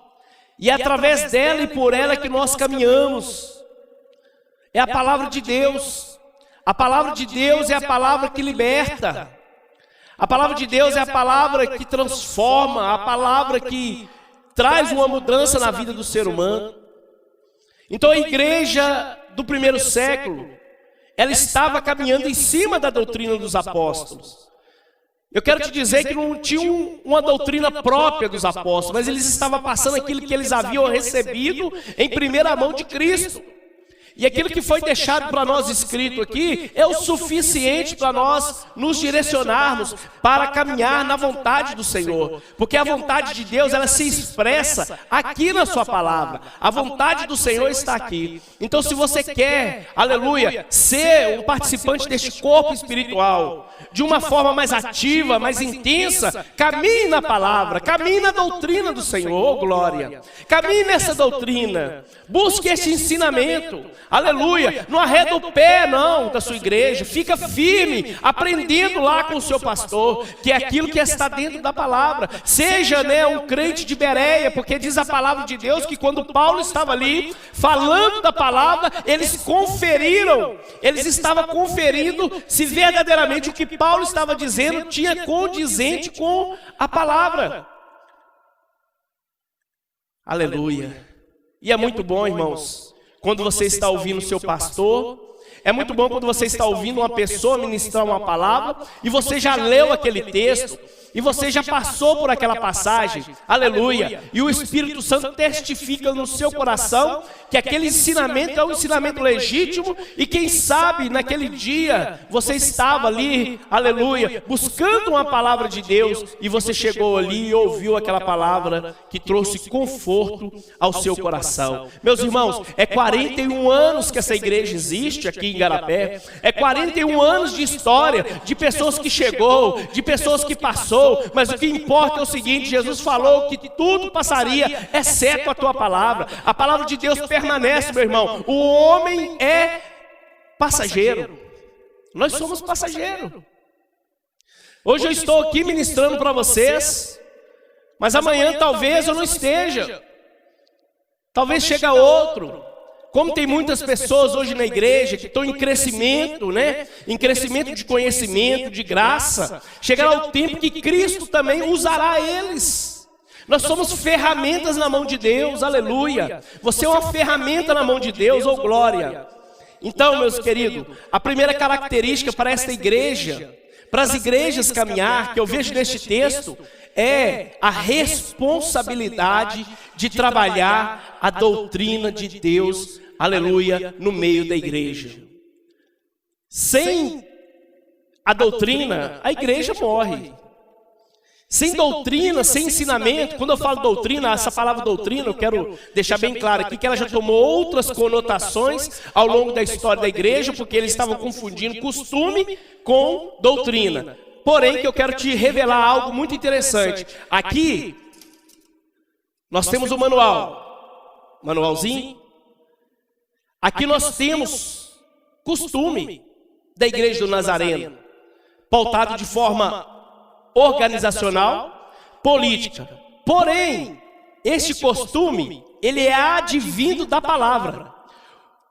E é através dela e por ela que nós caminhamos. É a palavra de Deus. A palavra de Deus é a palavra que liberta. A palavra de Deus é a palavra que transforma. A palavra que traz uma mudança na vida do ser humano. Então a igreja do primeiro século, ela estava caminhando em cima da doutrina dos apóstolos. Eu quero te dizer que não tinha uma doutrina própria dos apóstolos, mas eles estavam passando aquilo que eles haviam recebido em primeira mão de Cristo. E aquilo que foi deixado para nós escrito aqui é o suficiente para nós nos direcionarmos para caminhar na vontade do Senhor. Porque a vontade de Deus, ela se expressa aqui na sua palavra. A vontade do Senhor está aqui. Então se você quer, aleluia, ser um participante deste corpo espiritual, de uma forma mais ativa, mais intensa, caminhe na palavra, caminhe na doutrina do Senhor, oh, glória. Caminhe nessa doutrina, busque este ensinamento. Aleluia, não arreda o pé não da sua igreja, fica firme, aprendendo lá com o seu pastor, que é aquilo que está dentro da palavra. Seja, um crente de Bereia, porque diz a palavra de Deus que quando Paulo estava ali, falando da palavra, eles estavam conferindo se verdadeiramente o que Paulo estava dizendo tinha condizente com a palavra. Aleluia. E é muito bom, irmãos, quando você está ouvindo o seu pastor, é muito bom quando você está ouvindo uma pessoa ministrar uma palavra e você já leu aquele texto e você já passou por aquela passagem, aleluia, e o Espírito Santo testifica no seu coração que aquele ensinamento é um ensinamento legítimo e quem sabe naquele dia você estava ali, aleluia, buscando uma palavra de Deus e você chegou ali e ouviu aquela palavra que trouxe conforto ao seu coração. Meus irmãos, é 41 anos que essa igreja existe aqui em Igarapé, é 41 anos de história, de pessoas que chegou, de pessoas que passou, mas o que importa é o seguinte: Jesus falou que tudo passaria, exceto a tua palavra. A palavra de Deus permanece, meu irmão. O homem é passageiro. Nós somos passageiros. Hoje eu estou aqui ministrando para vocês, Mas amanhã talvez eu não esteja. Talvez chegue outro. Como tem muitas pessoas hoje na igreja que estão em crescimento, né? Em crescimento de conhecimento, de graça. Chegará o tempo que Cristo também usará eles. Nós somos ferramentas na mão de Deus, aleluia. Você é uma ferramenta na mão de Deus, oh glória. Então, meus queridos, a primeira característica para esta igreja, para as igrejas caminhar, que eu vejo neste texto, é a responsabilidade de trabalhar a doutrina de Deus, aleluia, no meio da igreja. Sem a doutrina, a igreja morre. Sem doutrina, sem ensinamento, quando eu falo doutrina, essa palavra doutrina, eu quero deixar bem claro aqui que ela já tomou outras conotações ao longo da história da igreja, porque eles estavam confundindo costume com doutrina. Porém, que eu quero te revelar algo muito interessante. Aqui, nós temos o manualzinho. Aqui nós temos costume da igreja do Nazareno, pautado de forma organizacional, política. Porém, este costume, ele é advindo da palavra.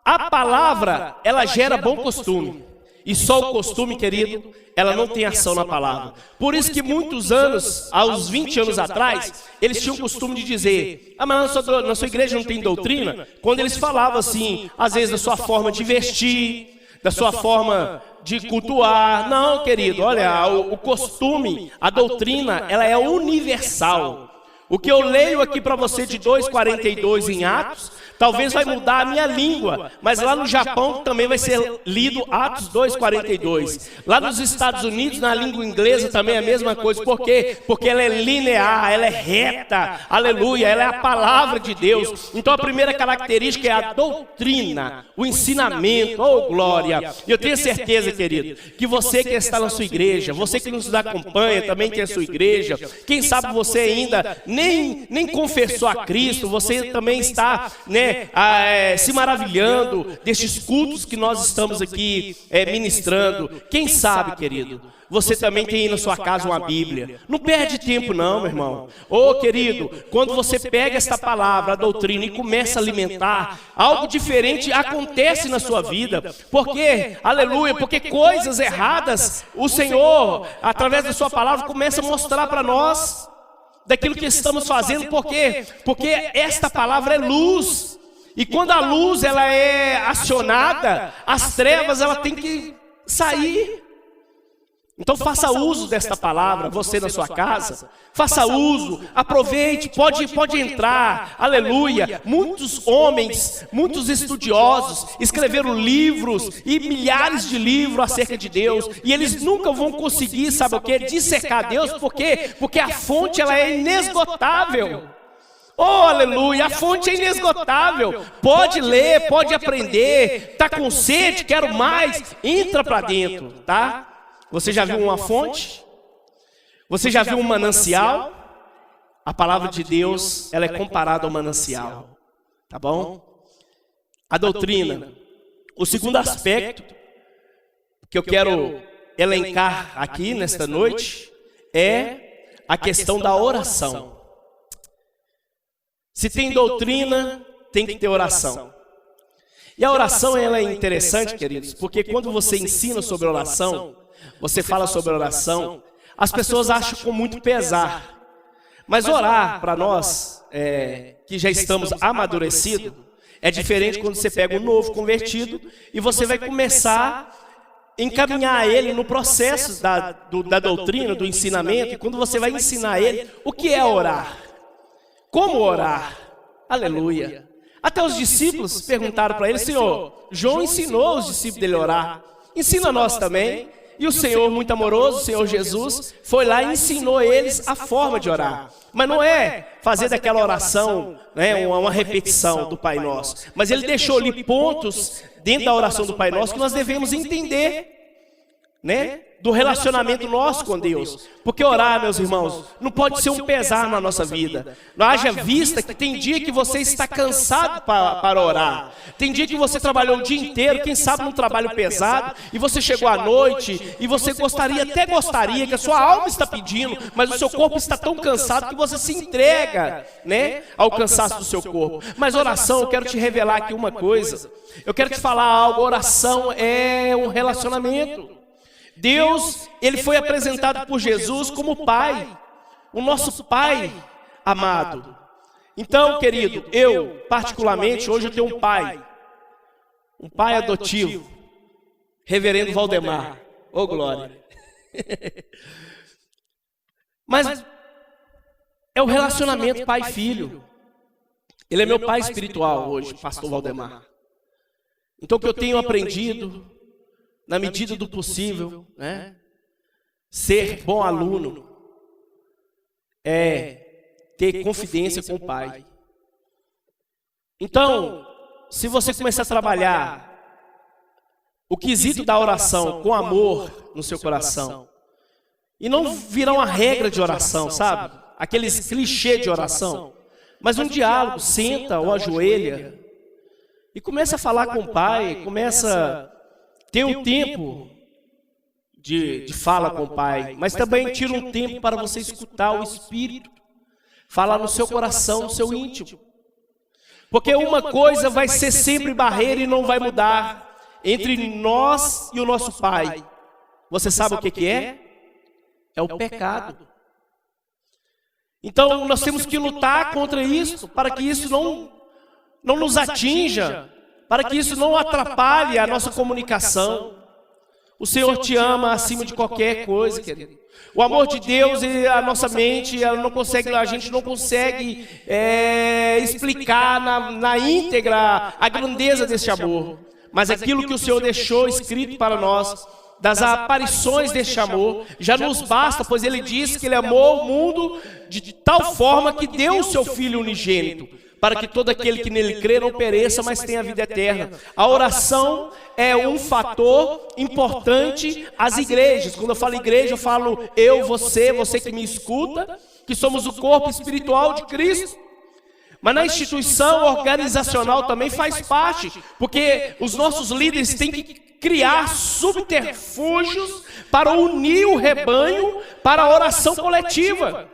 A palavra, ela gera bom costume. E só o costume, querido, ela não tem ação na palavra. Por isso que muitos anos, aos 20 anos atrás, eles tinham o costume de dizer: ah, mas na sua igreja não tem doutrina? Quando eles falavam assim, às vezes da sua forma de vestir, da sua forma de cultuar. Não, querido, olha, o costume, a doutrina, ela é universal. O que eu leio aqui para você de 2:42 em Atos, talvez vai mudar a minha língua, mas lá no Japão também vai ser lido Atos 2:42. Lá nos Estados Unidos, na língua inglesa também é a mesma coisa. Por quê? Porque ela é linear, ela é reta, aleluia, ela é a palavra de Deus. Então a primeira característica é a doutrina, o ensinamento, oh glória. E eu tenho certeza, querido, que você que está na sua igreja, você que nos acompanha, também tem a sua igreja, quem sabe você ainda nem confessou a Cristo, você também está, né, se maravilhando destes cultos que nós estamos aqui ministrando. Quem sabe, querido, você também tem aí na sua casa uma Bíblia. Não perde tempo não, meu irmão. Ô querido, quando você pega esta palavra, a doutrina, e começa a alimentar, algo diferente acontece na sua vida. Porque, aleluia, porque coisas erradas, o Senhor, através da sua palavra, começa a mostrar para nós daquilo que estamos fazendo. Por quê? Porque esta palavra é luz. E quando a luz ela é acionada, as trevas ela tem que sair. Então faça uso desta palavra, você na sua casa, faça uso, aproveite, pode entrar, aleluia. Muitos homens, muitos estudiosos escreveram livros e milhares de livros acerca de Deus, e eles nunca vão conseguir, sabe o que? Dissecar Deus. Por quê? Porque a fonte ela é inesgotável. Oh, aleluia, a fonte é inesgotável. Pode ler, pode aprender, está com sede, quero mais, entra para dentro, tá? Você já viu uma fonte? Você já viu um manancial? A palavra de Deus, ela é comparada ao manancial, tá bom? A doutrina. O segundo aspecto que eu quero elencar aqui nesta noite é a questão da oração. Se tem doutrina, tem que ter oração. E a oração ela é interessante, queridos, porque quando você ensina sobre oração, você fala sobre oração, as pessoas acham com muito pesar. Mas orar para nós, que já estamos amadurecidos, é diferente quando você pega um novo convertido e você vai começar a encaminhar ele no processo da doutrina, do ensinamento. E quando você vai ensinar ele, o que é orar? Como orar? Aleluia. Até os discípulos perguntaram para ele: Senhor, João ensinou os discípulos dele a orar, ensina nós também. E o Senhor, muito amoroso, o Senhor Jesus, foi lá e ensinou eles a forma de orar. Mas não é fazer daquela oração, né, uma repetição do Pai Nosso. Mas Ele deixou ali pontos dentro da oração do Pai Nosso que nós devemos entender, né? do relacionamento nosso com Deus. Porque orar, meus irmãos, não pode ser um pesar na nossa vida. Não haja vista que tem dia que você está cansado para orar. Tem dia que você trabalhou o dia inteiro, quem sabe num trabalho pesado, e você chegou à noite, e você gostaria, que a sua alma está pedindo, mas o seu corpo está tão cansado que você se entrega, né, ao cansaço do seu corpo. Mas oração, eu quero te revelar aqui uma coisa. Eu quero te falar algo, oração é um relacionamento. Deus, ele foi apresentado por Jesus como Pai, o nosso Pai amado. Então, querido, eu, particularmente, hoje eu tenho um pai adotivo, Reverendo Valdemar. Ô, glória! Mas é o relacionamento pai e filho. Ele é meu pai espiritual hoje, pastor Valdemar. Então, o que eu tenho aprendido, na medida do possível, né, ser bom aluno, é ter confidência com o pai. Então, se você começar a trabalhar o quesito da oração com amor no seu coração, e não virar uma regra de oração, sabe? Aqueles clichês de oração, mas um diálogo, senta ou ajoelha e começa a falar com o pai, começa a ter um tempo de fala com o pai, mas também tira um tempo para você escutar o Espírito falar no seu coração, no seu íntimo. Porque uma coisa vai ser sempre barreira e não vai mudar entre nós e o nosso Pai. Você sabe o que é? É o pecado. Então nós temos que lutar contra isso, para que isso não nos atinja, para que isso não atrapalhe a nossa comunicação. O Senhor te ama acima de qualquer coisa, querido. O amor de Deus e a nossa mente, a gente não consegue explicar na íntegra a grandeza deste amor. Mas aquilo que o Senhor deixou escrito para nós, das aparições deste amor, já nos basta, pois Ele disse que Ele amou o mundo de tal forma que deu o seu Filho unigênito, para que todo aquele que nele crê não pereça, mas tenha a vida eterna. A oração é um fator importante às igrejas. Quando eu falo igreja, eu falo eu, você que me escuta, que somos o corpo espiritual de Cristo. Mas na instituição organizacional também faz parte, porque os nossos líderes têm que criar subterfúgios para unir o rebanho para a oração coletiva.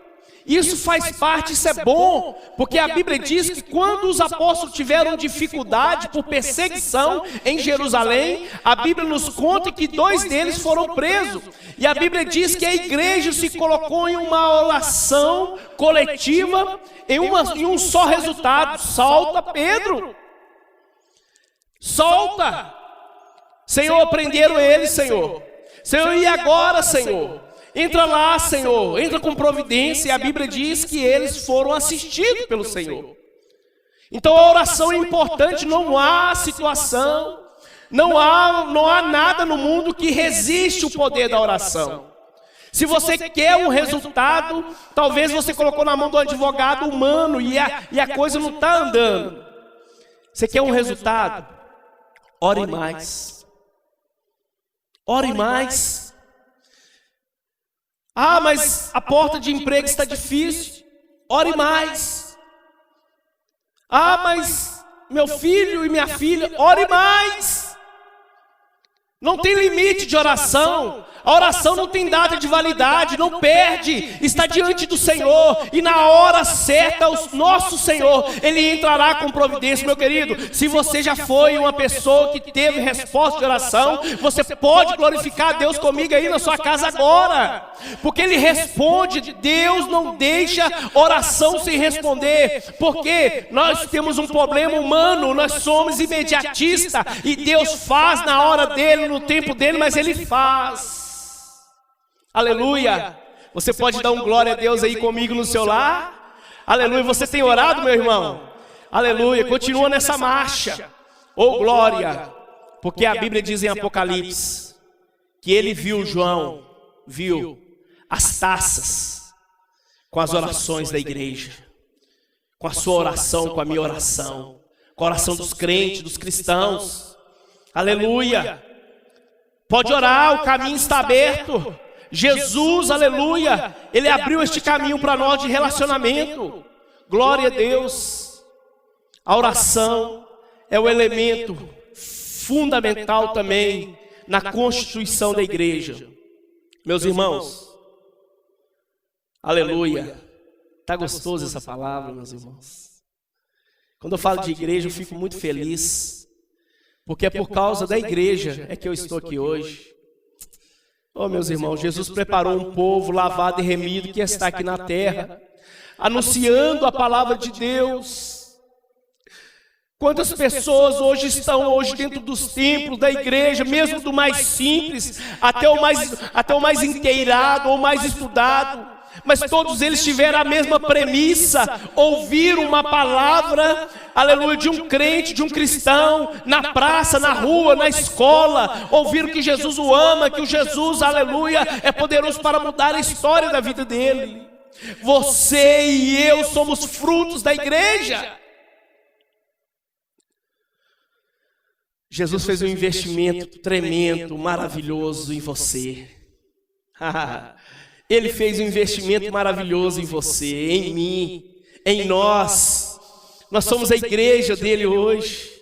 Isso faz parte, isso é bom, porque a Bíblia diz que quando os apóstolos tiveram dificuldade por perseguição em Jerusalém, a Bíblia nos conta que 2 deles foram presos. E a Bíblia diz que a igreja se colocou em uma oração coletiva, em um só resultado: solta Pedro, solta. Senhor, prenderam ele, Senhor. Senhor, e agora, Senhor? Entra lá, Senhor, entra com providência. E a Bíblia diz que eles foram assistidos pelo Senhor. Então a oração é importante, não há situação, não há nada no mundo que resiste o poder da oração. Se você quer um resultado, talvez você colocou na mão do advogado humano e a coisa não está andando. Você quer um resultado? Ore mais. Ore mais. Ah, mas a porta de emprego está difícil. Ore mais. Ah, mas meu filho e minha filha, ore mais. Não tem limite de oração. A oração não tem data de validade, não perde, está diante do Senhor, e na hora certa o nosso Senhor, Ele entrará com providência. Meu querido, se você já foi uma pessoa que teve resposta de oração, você pode glorificar a Deus comigo aí na sua casa agora, porque Ele responde. Deus não deixa oração sem responder, porque nós temos um problema humano, nós somos imediatistas, e Deus faz na hora dEle, no tempo dEle, mas Ele faz. Aleluia. Você pode dar um glória a Deus aí comigo no seu lar? Aleluia. Você tem orado, meu irmão? Aleluia. Continua nessa marcha. Oh, glória. Porque a Bíblia diz em Apocalipse que ele viu, João, viu as taças com as orações da igreja, com a sua oração, com a minha oração, com a oração dos crentes, dos cristãos. Aleluia. Pode orar, o caminho está aberto. Jesus, aleluia, Ele abriu este caminho para nós de relacionamento. Glória a Deus. A oração é o elemento fundamental também na constituição da igreja. Meus irmãos, aleluia. Está gostoso essa palavra, meus irmãos? Quando eu falo de igreja, eu fico muito feliz, porque é por causa da igreja é que eu estou aqui hoje. Oh, meus irmãos, Jesus preparou um povo lavado e remido que está aqui na terra, anunciando a palavra de Deus. Quantas pessoas hoje estão dentro dos templos da igreja, mesmo do mais simples, até o mais inteirado ou mais estudado, mas todos eles tiveram a mesma premissa: ouviram uma palavra, aleluia, de um crente, de um cristão, na praça, na rua, na escola. Ouviram que Jesus o ama, que o Jesus, aleluia, é poderoso para mudar a história da vida dele. Você e eu somos frutos da igreja. Jesus fez um investimento tremendo, maravilhoso em você. Ele fez um investimento maravilhoso em você, em mim, em nós. Nós somos a igreja dele hoje.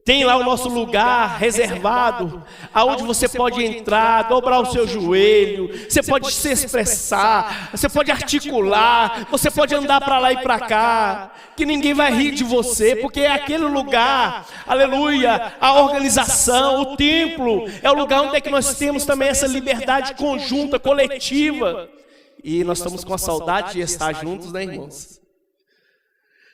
Tem lá o nosso lugar reservado, aonde você pode entrar, dobrar o seu joelho, você pode se expressar, você pode articular, você pode andar para lá e para cá, que ninguém vai rir de você, porque é aquele lugar, aleluia, a organização, o templo, é o lugar onde é que nós temos também essa liberdade conjunta, coletiva. E nós estamos com a saudade de estar juntos, né, irmãos?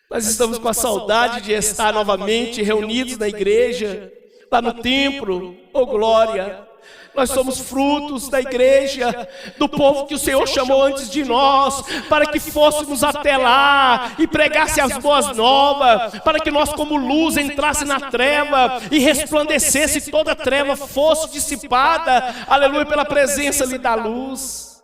Nós estamos com a saudade de estar novamente reunidos na igreja, lá no templo. Oh, glória! Nós somos frutos da igreja, do povo que o Senhor chamou antes de nós, para que fôssemos até lá e pregasse as boas novas, para que nós como luz entrasse na treva e resplandecesse, toda a treva fosse dissipada, aleluia, pela presença ali da luz.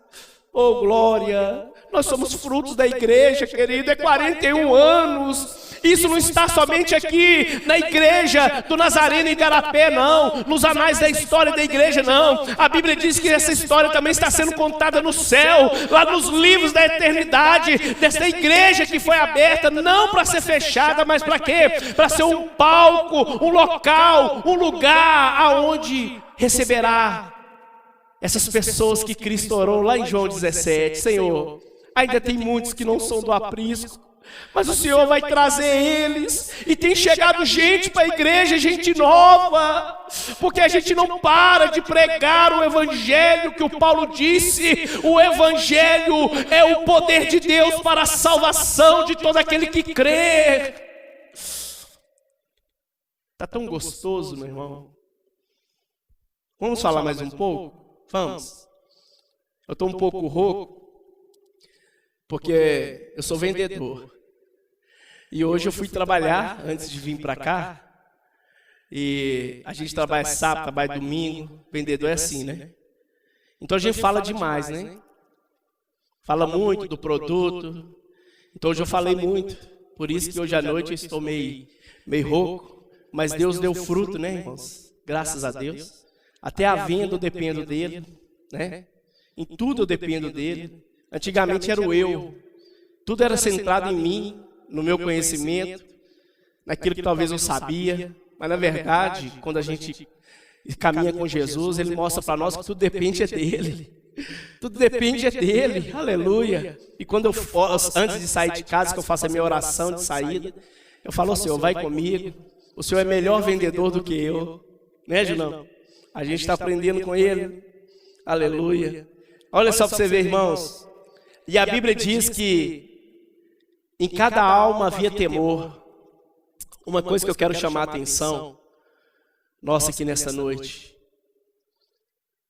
Oh, glória! Nós somos frutos da igreja, querido, é 41 anos. Isso não está somente aqui na igreja do Nazareno em Igarapé, não. Nos anais da história da igreja, não. A Bíblia diz que essa história também está sendo contada no céu, lá nos livros da eternidade, dessa igreja que foi aberta, não para ser fechada, mas para quê? Para ser um palco, um local, um lugar aonde receberá essas pessoas que Cristo orou lá em João 17. Senhor, ainda tem muitos que não são do aprisco, mas o Senhor vai trazer eles. E tem chegado gente para a igreja, gente nova, porque a gente não para de pregar o evangelho que o Paulo disse. O evangelho é o poder de Deus para a salvação de todo aquele que crê. Está tão gostoso, meu irmão. Vamos falar mais um pouco? Vamos. Eu estou um pouco rouco, porque eu sou vendedor. E hoje eu fui trabalhar, antes de vir para cá, e a gente trabalha sábado, trabalha domingo, vendedor é assim, né? Então a gente fala demais, né? Fala muito do produto. Então hoje eu falei muito, por isso que hoje à noite eu estou meio rouco, mas Deus deu fruto, né, irmãos? Graças a Deus. Até a venda eu dependo dele, né? Em tudo eu dependo dele. Antigamente era o eu. Tudo era centrado em mim, no meu conhecimento, naquilo que talvez eu sabia. Mas na verdade, quando a gente caminha com Jesus, Ele mostra para nós que tudo depende dele. Tudo depende dele, aleluia. E quando eu, antes de sair de casa, que eu faço a minha oração de saída, eu falo: Senhor, vai comigo. O Senhor é melhor vendedor do que eu. Né, Junão? A gente está aprendendo com Ele. Aleluia. Olha só para você ver, irmãos. E a Bíblia diz que em cada alma havia temor. Uma coisa que eu quero chamar a atenção, nossa, aqui nessa noite.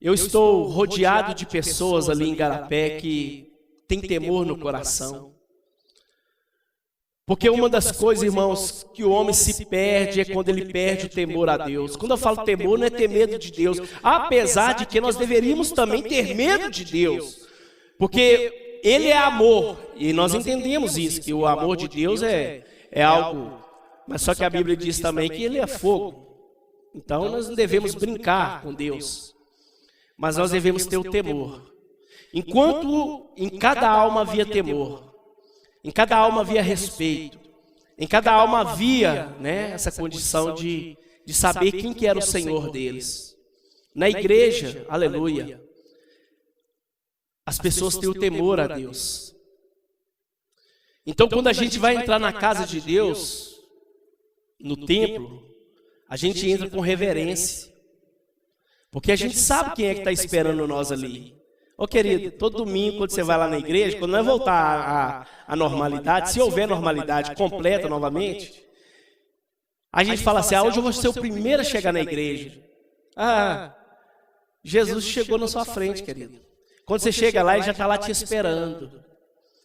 Eu estou rodeado de pessoas ali em Igarapé que tem temor no coração. Porque uma das coisas, irmãos, que o homem se perde é quando ele perde o temor a Deus. Quando eu falo temor, não é ter medo de Deus, apesar de que nós deveríamos também ter medo de Deus, porque Ele é amor, e nós entendemos isso, que o amor de Deus é algo, mas só que a Bíblia diz também que Ele é fogo. Então nós não devemos brincar com Deus, mas nós devemos ter o temor. Enquanto em cada alma havia temor, em cada alma havia respeito, em cada alma havia, né, essa condição de saber quem que era o Senhor deles. Na igreja, aleluia, as pessoas têm o temor a Deus. Então, quando a gente vai entrar na casa de Deus, no templo, a gente entra com reverência, porque a gente sabe quem é que está esperando nós ali. Ô querido, todo domingo, quando você vai lá na igreja, quando vai voltar à normalidade, se houver normalidade completa novamente, a gente fala assim, hoje eu vou ser o primeiro a chegar na igreja. Jesus chegou na sua frente, querido. Quando você chega lá, ele já está lá te esperando.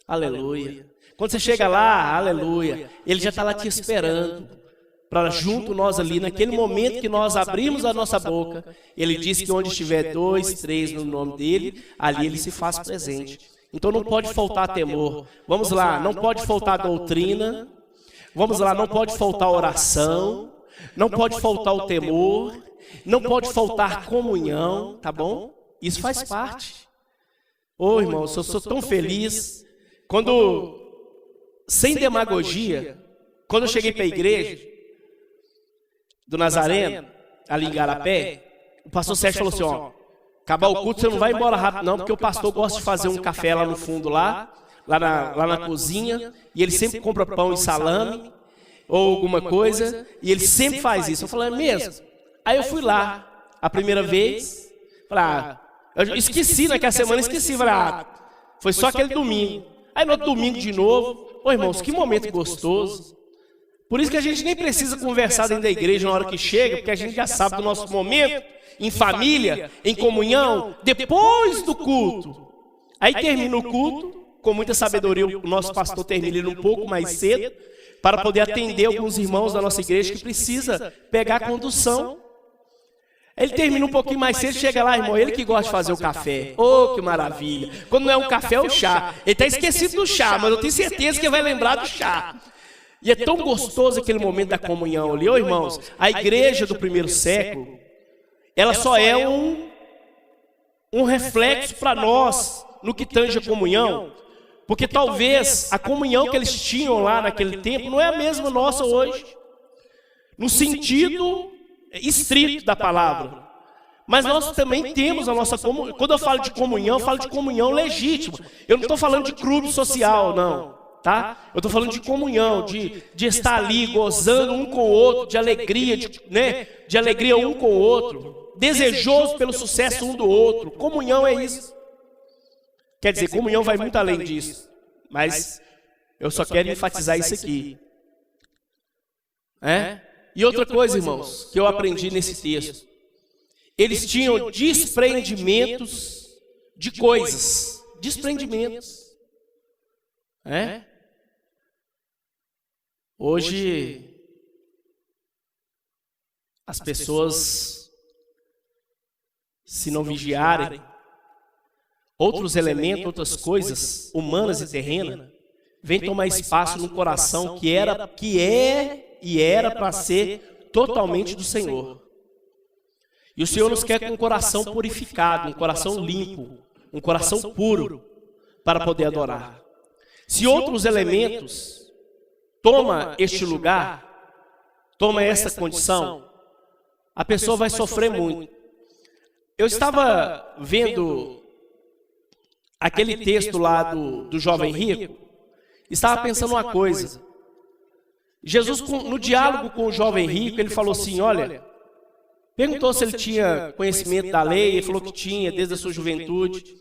Aleluia. Quando você chega lá, aleluia, ele já está lá te esperando. Para junto nós ali, naquele momento que nós abrimos a nossa boca, ele diz que onde estiver 2, 3 no nome dele, ali ele se faz presente. Então não pode faltar temor. Vamos lá, não pode faltar doutrina. Vamos lá, não pode faltar oração. Não pode faltar o temor. Não pode faltar comunhão, tá bom? Isso faz parte. Ô irmãos, eu sou tão feliz quando, sem demagogia, quando eu cheguei para a igreja do Nazareno, ali em Garapé, o pastor Sérgio falou assim, ó, acabar o culto, você não vai embora rápido não, porque o pastor gosta de fazer um café lá no fundo, lá na cozinha, e ele sempre compra pão e salame, ou alguma coisa, e ele sempre faz isso. Eu falei, é mesmo? Aí eu fui lá, a primeira vez, falei, eu esqueci naquela semana, falei, foi só aquele domingo. Aí no outro domingo de novo, ô irmãos, que momento gostoso. Por isso que a gente nem precisa conversar dentro da igreja na hora que chega, porque a gente já sabe do nosso momento, em família, em comunhão, depois do culto. Aí termina o culto, com muita sabedoria, o nosso pastor termina ele um pouco mais cedo, para poder atender alguns irmãos da nossa igreja que precisa pegar a condução. Ele termina um pouquinho mais cedo, chega lá, irmão, ele que gosta de fazer o café. Oh, que maravilha. Quando não é um café, é o chá. Ele está esquecido do chá, mas eu tenho certeza que ele vai lembrar do chá. E é tão gostoso aquele momento da comunhão ali. Ô irmãos, a igreja do primeiro século, ela só é um reflexo para nós no que tange a comunhão, porque talvez a comunhão que eles tinham lá naquele tempo não é a mesma nossa hoje, no sentido estrito da palavra. Mas nós também temos a nossa comunhão. Quando eu falo de comunhão, eu falo de comunhão legítima. Eu não estou falando de clube social, não. Tá? Eu estou falando de comunhão, de estar ali gozando um com o outro, de alegria, de alegria um com o outro, desejoso pelo sucesso um do outro. Comunhão é isso. Quer dizer, comunhão vai muito além disso, mas eu só quero enfatizar isso aqui. E outra coisa, irmãos, que eu aprendi nesse texto, eles tinham desprendimentos de coisas, desprendimentos. Hoje, as pessoas, se não vigiarem, outros elementos, outras coisas humanas e terrenas, vêm tomar espaço no coração que era para ser totalmente do Senhor. E o Senhor nos quer com um coração purificado, um coração limpo, um coração puro, para poder adorar. Se outros elementos tomam este lugar, tomam essa condição, a pessoa vai sofrer muito. Eu estava vendo aquele texto lá do jovem rico, estava pensando uma coisa. Jesus, no diálogo com o jovem rico, ele falou assim, olha, perguntou se ele tinha conhecimento da lei, ele falou que tinha, desde a sua juventude.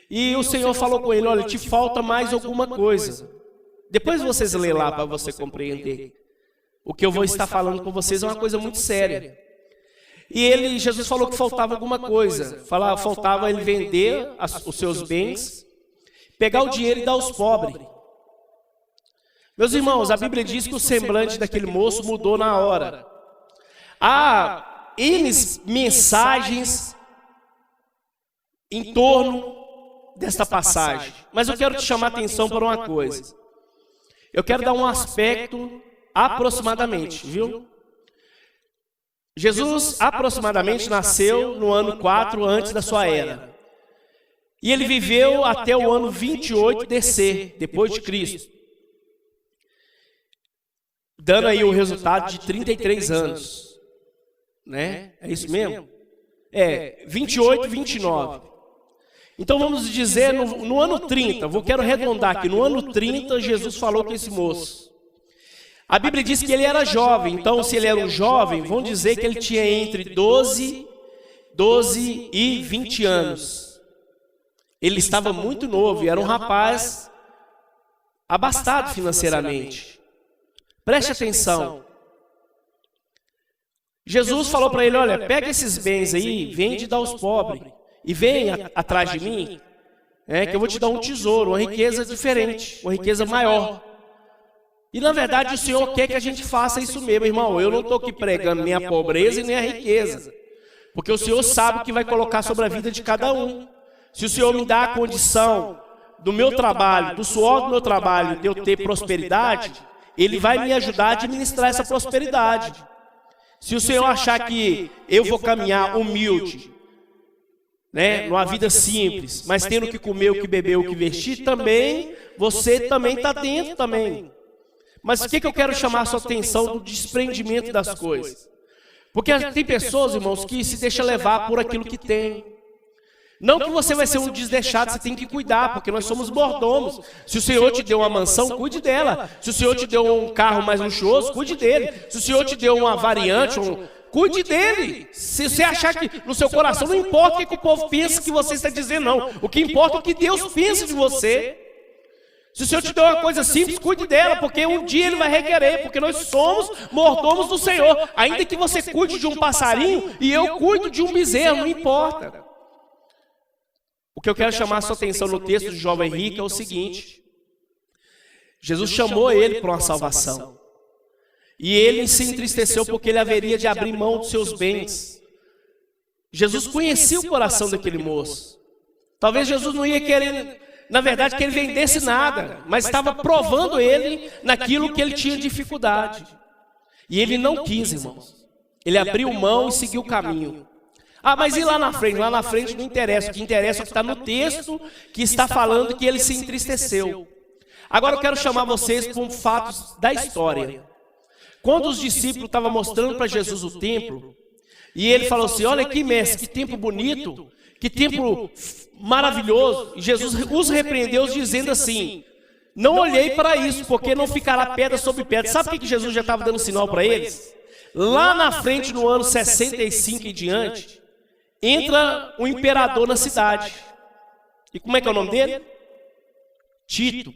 E o Senhor falou com ele, olha, te falta mais alguma coisa. Depois vocês lêem lá para você compreender. O que eu vou estar falando com vocês é uma coisa muito séria. E Jesus falou que faltava alguma coisa. Faltava ele vender os seus bens, pegar o dinheiro e dar aos pobres. Meus irmãos, a Bíblia diz que o semblante daquele moço mudou na hora. Há N mensagens em torno desta passagem, mas eu quero te chamar a atenção para uma coisa. Eu quero dar um aspecto aproximadamente, viu? Jesus aproximadamente nasceu no ano 4 antes da sua era. E ele viveu até o ano 28 DC, depois de Cristo. Dando aí o resultado de 33 anos. Né? É isso mesmo? 28, 29. Então vamos dizer, no ano 30, quero arredondar aqui, no ano 30 Jesus falou com esse moço. A Bíblia diz que ele era jovem, então se ele era um jovem, vamos dizer que ele tinha entre 12 e 20 anos. Ele estava muito novo e era um rapaz abastado financeiramente. Preste atenção. Jesus falou para ele, olha, pega esses bens aí, vende e dá aos pobres. E vem atrás de mim, que eu vou te dar um tesouro, uma riqueza diferente, uma riqueza maior. E na verdade o Senhor quer que a gente faça isso mesmo, irmão. Eu não estou aqui pregando nem a pobreza e nem a riqueza. Porque o Senhor sabe o que vai colocar sobre a vida de cada um. Se o Senhor me dá a condição do meu trabalho, do suor do meu trabalho, de eu ter prosperidade, Ele vai me ajudar a administrar essa prosperidade. Se o Senhor achar que eu vou caminhar humilde, numa vida simples, mas tendo o que comer, o que beber, o que vestir, também, você também está dentro também. Mas o que eu quero chamar a sua atenção do desprendimento das coisas? Porque tem pessoas, irmãos, que se deixam levar por aquilo que tem. Não que você vai ser um desleixado, você tem que cuidar, porque nós somos mordomos. Se o Senhor te deu uma mansão, cuide dela. Se o Senhor te deu um carro mais luxuoso, cuide dele. Se o Senhor te deu uma variante, cuide dele. Se você achar que no seu coração, não importa o que o povo pensa que você está dizendo, não. O que importa é o que Deus pensa de você. Se o Senhor te deu uma coisa simples, cuide dela, porque um dia Ele vai requerer, porque nós somos mordomos do Senhor. Ainda que você cuide de um passarinho e eu cuido de um bezerro, não importa. O que eu quero chamar a sua atenção no texto de jovem rico é o seguinte. Jesus chamou ele para uma salvação. E ele se entristeceu porque ele haveria de abrir mão dos seus bens. Jesus conhecia o coração daquele moço. Talvez Jesus não ia querer, na verdade, que ele vendesse nada, mas estava provando ele naquilo que ele tinha dificuldade. E ele não quis, irmãos. Ele abriu mão e seguiu o caminho. Mas e lá na frente? Lá na frente não interessa. O que interessa é o que está no texto que está falando que ele se entristeceu. Agora eu quero chamar vocês para um fato da história. Quando os discípulos estavam mostrando para Jesus o templo, e ele falou assim, olha aqui, mestre, que templo bonito, que templo maravilhoso. E Jesus os repreendeu dizendo assim, não olhei para isso, porque não ficará pedra sobre pedra. Sabe o que Jesus já estava dando sinal para eles? Lá na frente, no ano 65 e diante, entra um imperador na cidade. E como é que é o nome dele? Tito.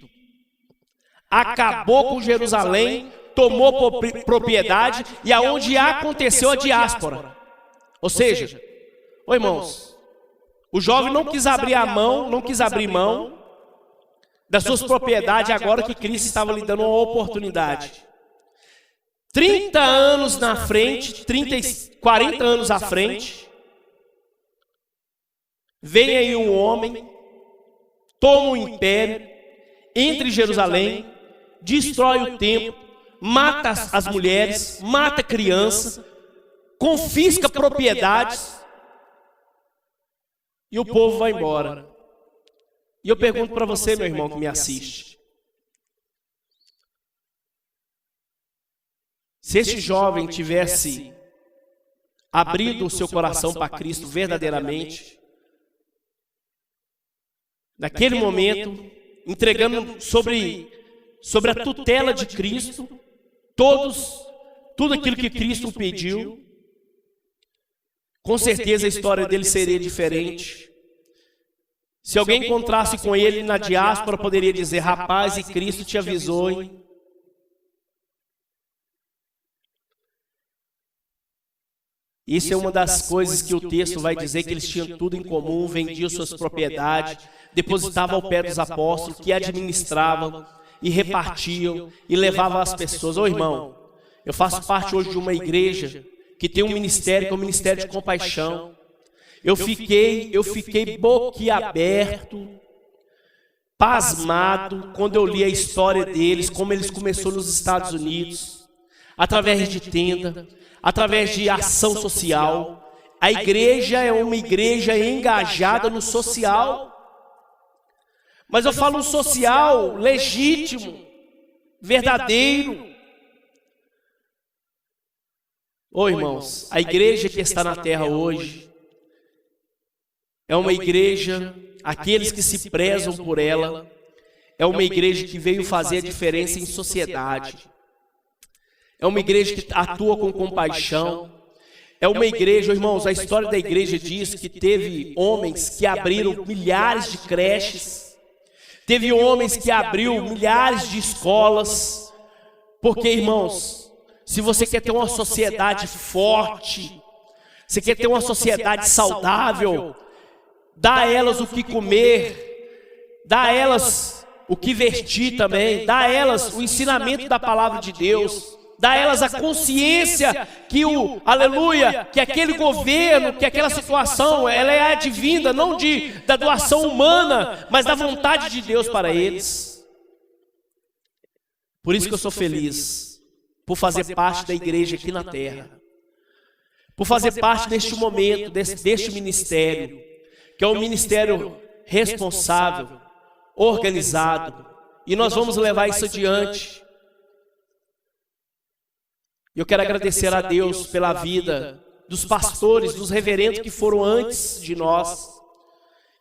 Acabou com Jerusalém, tomou propriedade e aonde aconteceu a diáspora. Ou seja, irmãos, o jovem não quis abrir mão das suas propriedades agora que Cristo estava lhe dando uma oportunidade. 30 anos na frente, 40 anos à frente, vem aí um homem, toma um império, entra em Jerusalém, destrói o templo, mata as mulheres, mata crianças, confisca propriedades e o povo vai embora. E eu pergunto para você, meu irmão que me assiste, se este jovem tivesse abrido o seu coração para Cristo verdadeiramente, naquele momento, entregando sobre a tutela de Cristo, tudo aquilo que Cristo pediu, com certeza a história dele seria diferente. Se alguém encontrasse com ele na diáspora, poderia dizer, rapaz, e Cristo te avisou, hein? Isso é uma das coisas que o texto vai dizer que eles tinham tudo em comum, vendiam suas propriedades, depositavam ao pé dos apóstolos, que administravam e repartiam e levavam às pessoas. Irmão, eu faço parte hoje de uma igreja que tem um ministério, que é o ministério de compaixão. Eu fiquei boquiaberto, pasmado, quando eu li a história deles, como eles começaram nos Estados Unidos. através de tenda, através de ação social. A igreja é uma igreja engajada no social. Mas eu falo um social legítimo, verdadeiro. Ô irmãos, a igreja que está na terra hoje é uma igreja, aqueles que se prezam por ela, é uma igreja que veio fazer a diferença em sociedade. É uma igreja que atua com compaixão. É uma igreja, irmãos, a história da igreja diz que teve homens que abriram milhares de creches. Teve homens que abriu milhares de escolas. Porque, irmãos, se você quer ter uma sociedade forte, você quer ter uma sociedade saudável, dá a elas o que comer, dá a elas o que vestir também, dá a elas o ensinamento da palavra de Deus, dá a elas a consciência que que aquele governo, que aquela situação, ela é advinda não da doação humana, mas da vontade de Deus para eles. Por isso que eu sou feliz, por fazer parte da igreja aqui na terra, por fazer parte deste momento, deste ministério, que é um ministério responsável, organizado, e nós vamos levar isso adiante. Eu quero agradecer a Deus pela vida dos pastores, dos reverendos que foram antes de nós,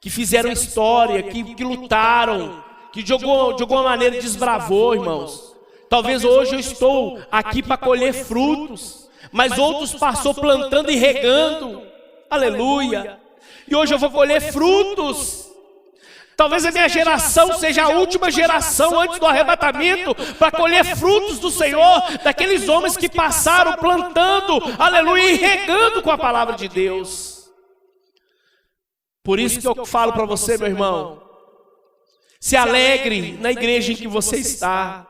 que fizeram história, que lutaram, que de alguma maneira desbravou, irmãos. Talvez hoje eu estou aqui para colher frutos, mas outros passou plantando e regando, aleluia, e hoje eu vou colher frutos. Talvez a minha geração seja a última geração antes do arrebatamento para colher frutos do Senhor, daqueles homens que passaram plantando, aleluia, e regando com a palavra de Deus. Por isso que eu falo para você, meu irmão, se alegre na igreja em que você está.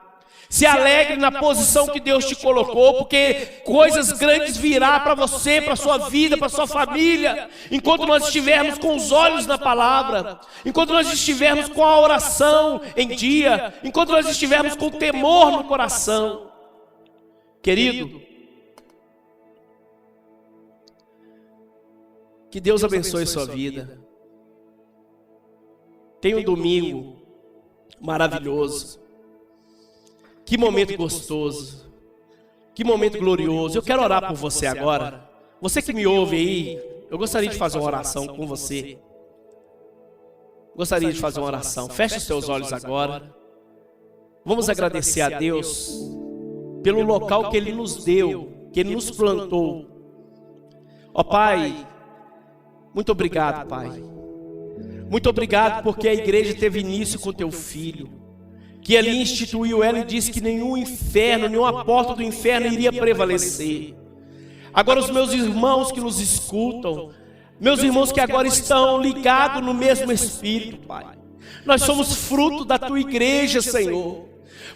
Se alegre na posição que Deus te colocou, porque coisas grandes virá para você, para a sua vida, para a sua família, enquanto nós estivermos com os olhos na palavra, enquanto nós estivermos com a oração em dia, enquanto nós estivermos com temor no coração. Querido, que Deus abençoe sua vida. Tenha um domingo maravilhoso. Que momento gostoso, que momento glorioso. Eu quero orar por você agora. Você que me ouve aí, eu gostaria de fazer uma oração com você. Gostaria de fazer uma oração. Feche os seus olhos agora. Vamos agradecer a Deus pelo local que Ele nos deu, que Ele nos plantou. Ó Pai, muito obrigado, Pai. Muito obrigado porque a igreja teve início com Teu Filho, que Ele instituiu ela e disse que nenhum inferno, nenhuma porta do inferno iria prevalecer. Agora os meus irmãos que nos escutam, meus irmãos que agora estão ligados no mesmo Espírito, Pai, nós somos fruto da Tua igreja, Senhor.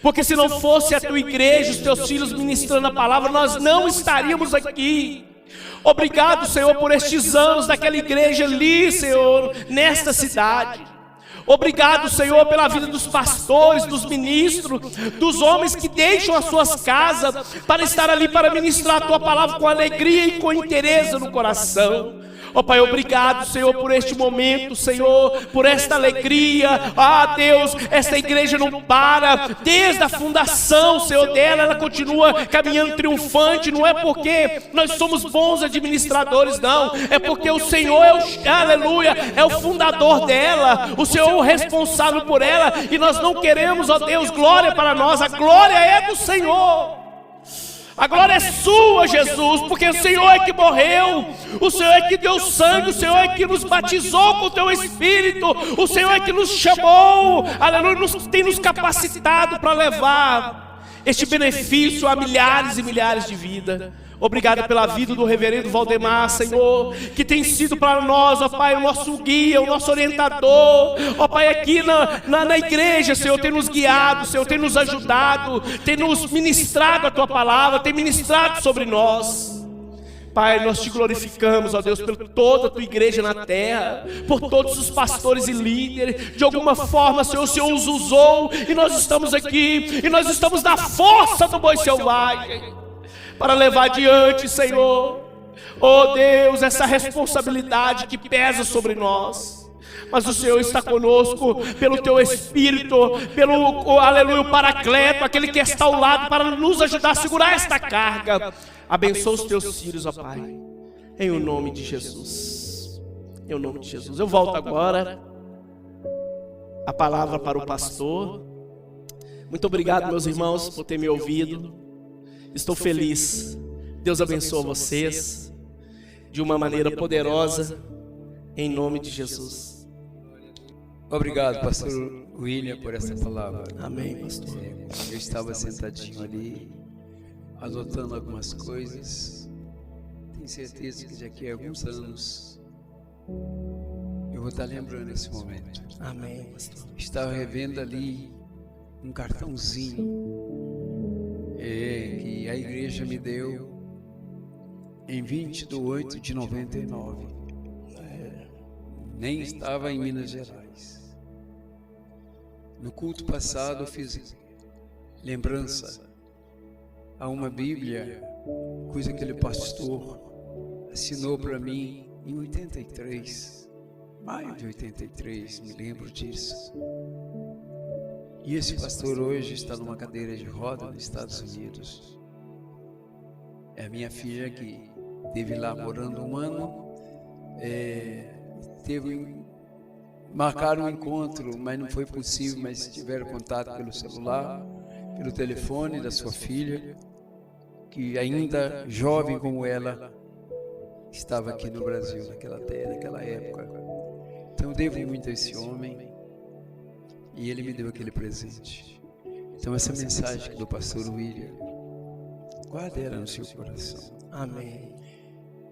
Porque se não fosse a Tua igreja, os Teus filhos ministrando a palavra, nós não estaríamos aqui. Obrigado, Senhor, por estes anos daquela igreja ali, Senhor, nesta cidade. Obrigado, Senhor, pela vida dos pastores, dos ministros, dos homens que deixam as suas casas para estar ali para ministrar a Tua palavra com alegria e com interesse no coração. Ó Pai, obrigado, Senhor, por este momento, Senhor, por esta alegria. Ah, Deus, esta igreja não para, desde a fundação, Senhor, dela, ela continua caminhando triunfante. Não é porque nós somos bons administradores, não, é porque o Senhor aleluia, é o fundador dela, o Senhor é o responsável por ela, e nós não queremos, ó Deus, glória para nós, a glória é do Senhor. A glória é sua, Jesus, porque o Senhor é que morreu, o Senhor é que deu sangue, o Senhor é que nos batizou com o Teu Espírito, o Senhor é que nos chamou, aleluia, tem nos capacitado para levar este benefício a milhares e milhares de vidas. Obrigado pela vida do reverendo Valdemar, Senhor, que tem sido para nós, ó Pai, o nosso guia, o nosso orientador. Ó Pai, aqui na igreja, Senhor, tem nos guiado, Senhor, tem nos ajudado, tem nos ministrado a Tua palavra, tem ministrado sobre nós. Pai, nós Te glorificamos, ó Deus, por toda a Tua igreja na terra, por todos os pastores e líderes. De alguma forma, Senhor, o Senhor os usou, e nós estamos aqui, e nós estamos na força do boi selvagem. para levar adiante, Senhor. Oh Deus, essa responsabilidade que pesa sobre nós. Mas o Senhor está conosco pelo Teu Espírito, pelo, aleluia, o Paracleto, aquele que está ao lado para nos ajudar a segurar esta carga. Abençoa os Teus filhos, ó Pai, em o nome de Jesus. Em o nome de Jesus. Eu volto agora a palavra para o pastor. Muito obrigado, meus irmãos, por ter me ouvido. Estou feliz. Deus abençoe vocês de uma maneira poderosa, em nome de Jesus. Obrigado, pastor William, por essa palavra. Amém, pastor. Eu estava sentadinho ali, anotando algumas coisas. Tenho certeza que daqui a alguns anos eu vou estar lembrando esse momento. Amém, pastor. Estava revendo ali um cartãozinho que a igreja me deu em 20 de 8 de 99. Nem estava em Minas Gerais. No culto passado eu fiz lembrança a uma Bíblia, coisa que aquele pastor assinou para mim em 83, maio de 83, me lembro disso. E esse pastor hoje está numa cadeira de roda nos Estados Unidos. É a minha filha que esteve lá morando um ano, marcaram um encontro, mas não foi possível, mas tiveram contato pelo celular, pelo telefone da sua filha, que ainda jovem como ela, estava aqui no Brasil naquela época. Então eu devo muito a esse homem, e ele me deu aquele presente. Então essa mensagem do pastor William, guarde ela no seu coração. Amém.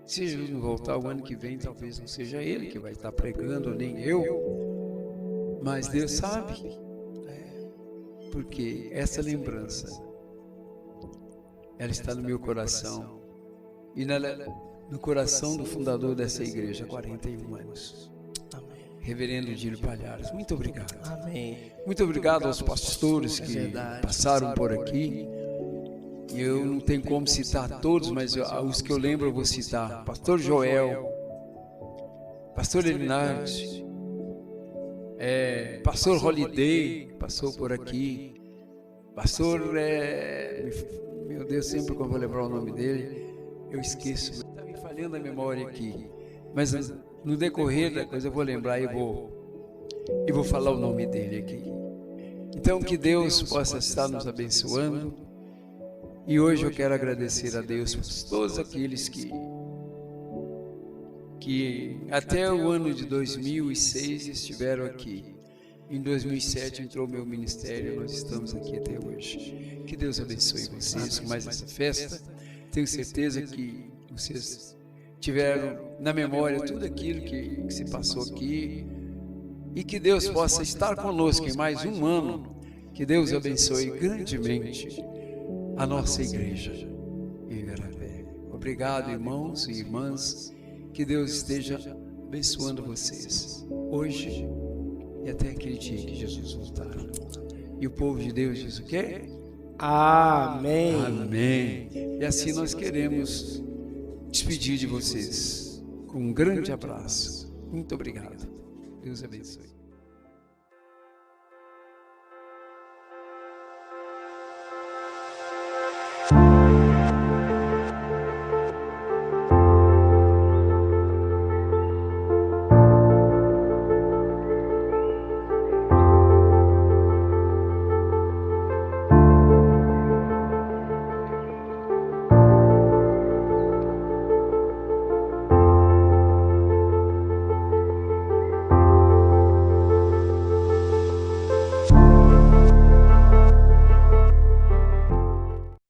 Se Jesus não voltar o ano que vem, talvez não seja ele que vai estar pregando, nem eu, mas Deus sabe, porque essa lembrança, ela está no meu coração, e no coração do fundador dessa igreja há 41 anos, reverendo Dílio Palhares. Muito obrigado. Amém. Muito obrigado aos pastores que passaram por aqui. Eu não tenho como citar todos, mas os que eu lembro eu vou citar. Pastor Joel, Pastor Elinardes, Pastor Holiday, passou por aqui. Pastor, meu Deus, sempre que eu vou lembrar o nome dele, eu esqueço. Está me falhando a memória aqui. Mas no decorrer da coisa eu vou lembrar e vou falar o nome dele aqui. Então que Deus possa estar nos abençoando. E hoje eu quero agradecer a Deus por todos aqueles que até o ano de 2006 estiveram aqui. Em 2007 entrou o meu ministério e nós estamos aqui até hoje. Que Deus abençoe vocês com mais essa festa. Tenho certeza que vocês tiveram na memória tudo aquilo que se passou aqui. E que Deus possa estar conosco em mais um ano. Que Deus abençoe grandemente a nossa igreja em Verapé. Obrigado, irmãos e irmãs, que Deus esteja abençoando vocês, hoje e até aquele dia que Jesus voltar. E o povo de Deus diz o quê? Amém. Amém. E assim nós queremos despedir de vocês com um grande abraço. Muito obrigado. Deus abençoe.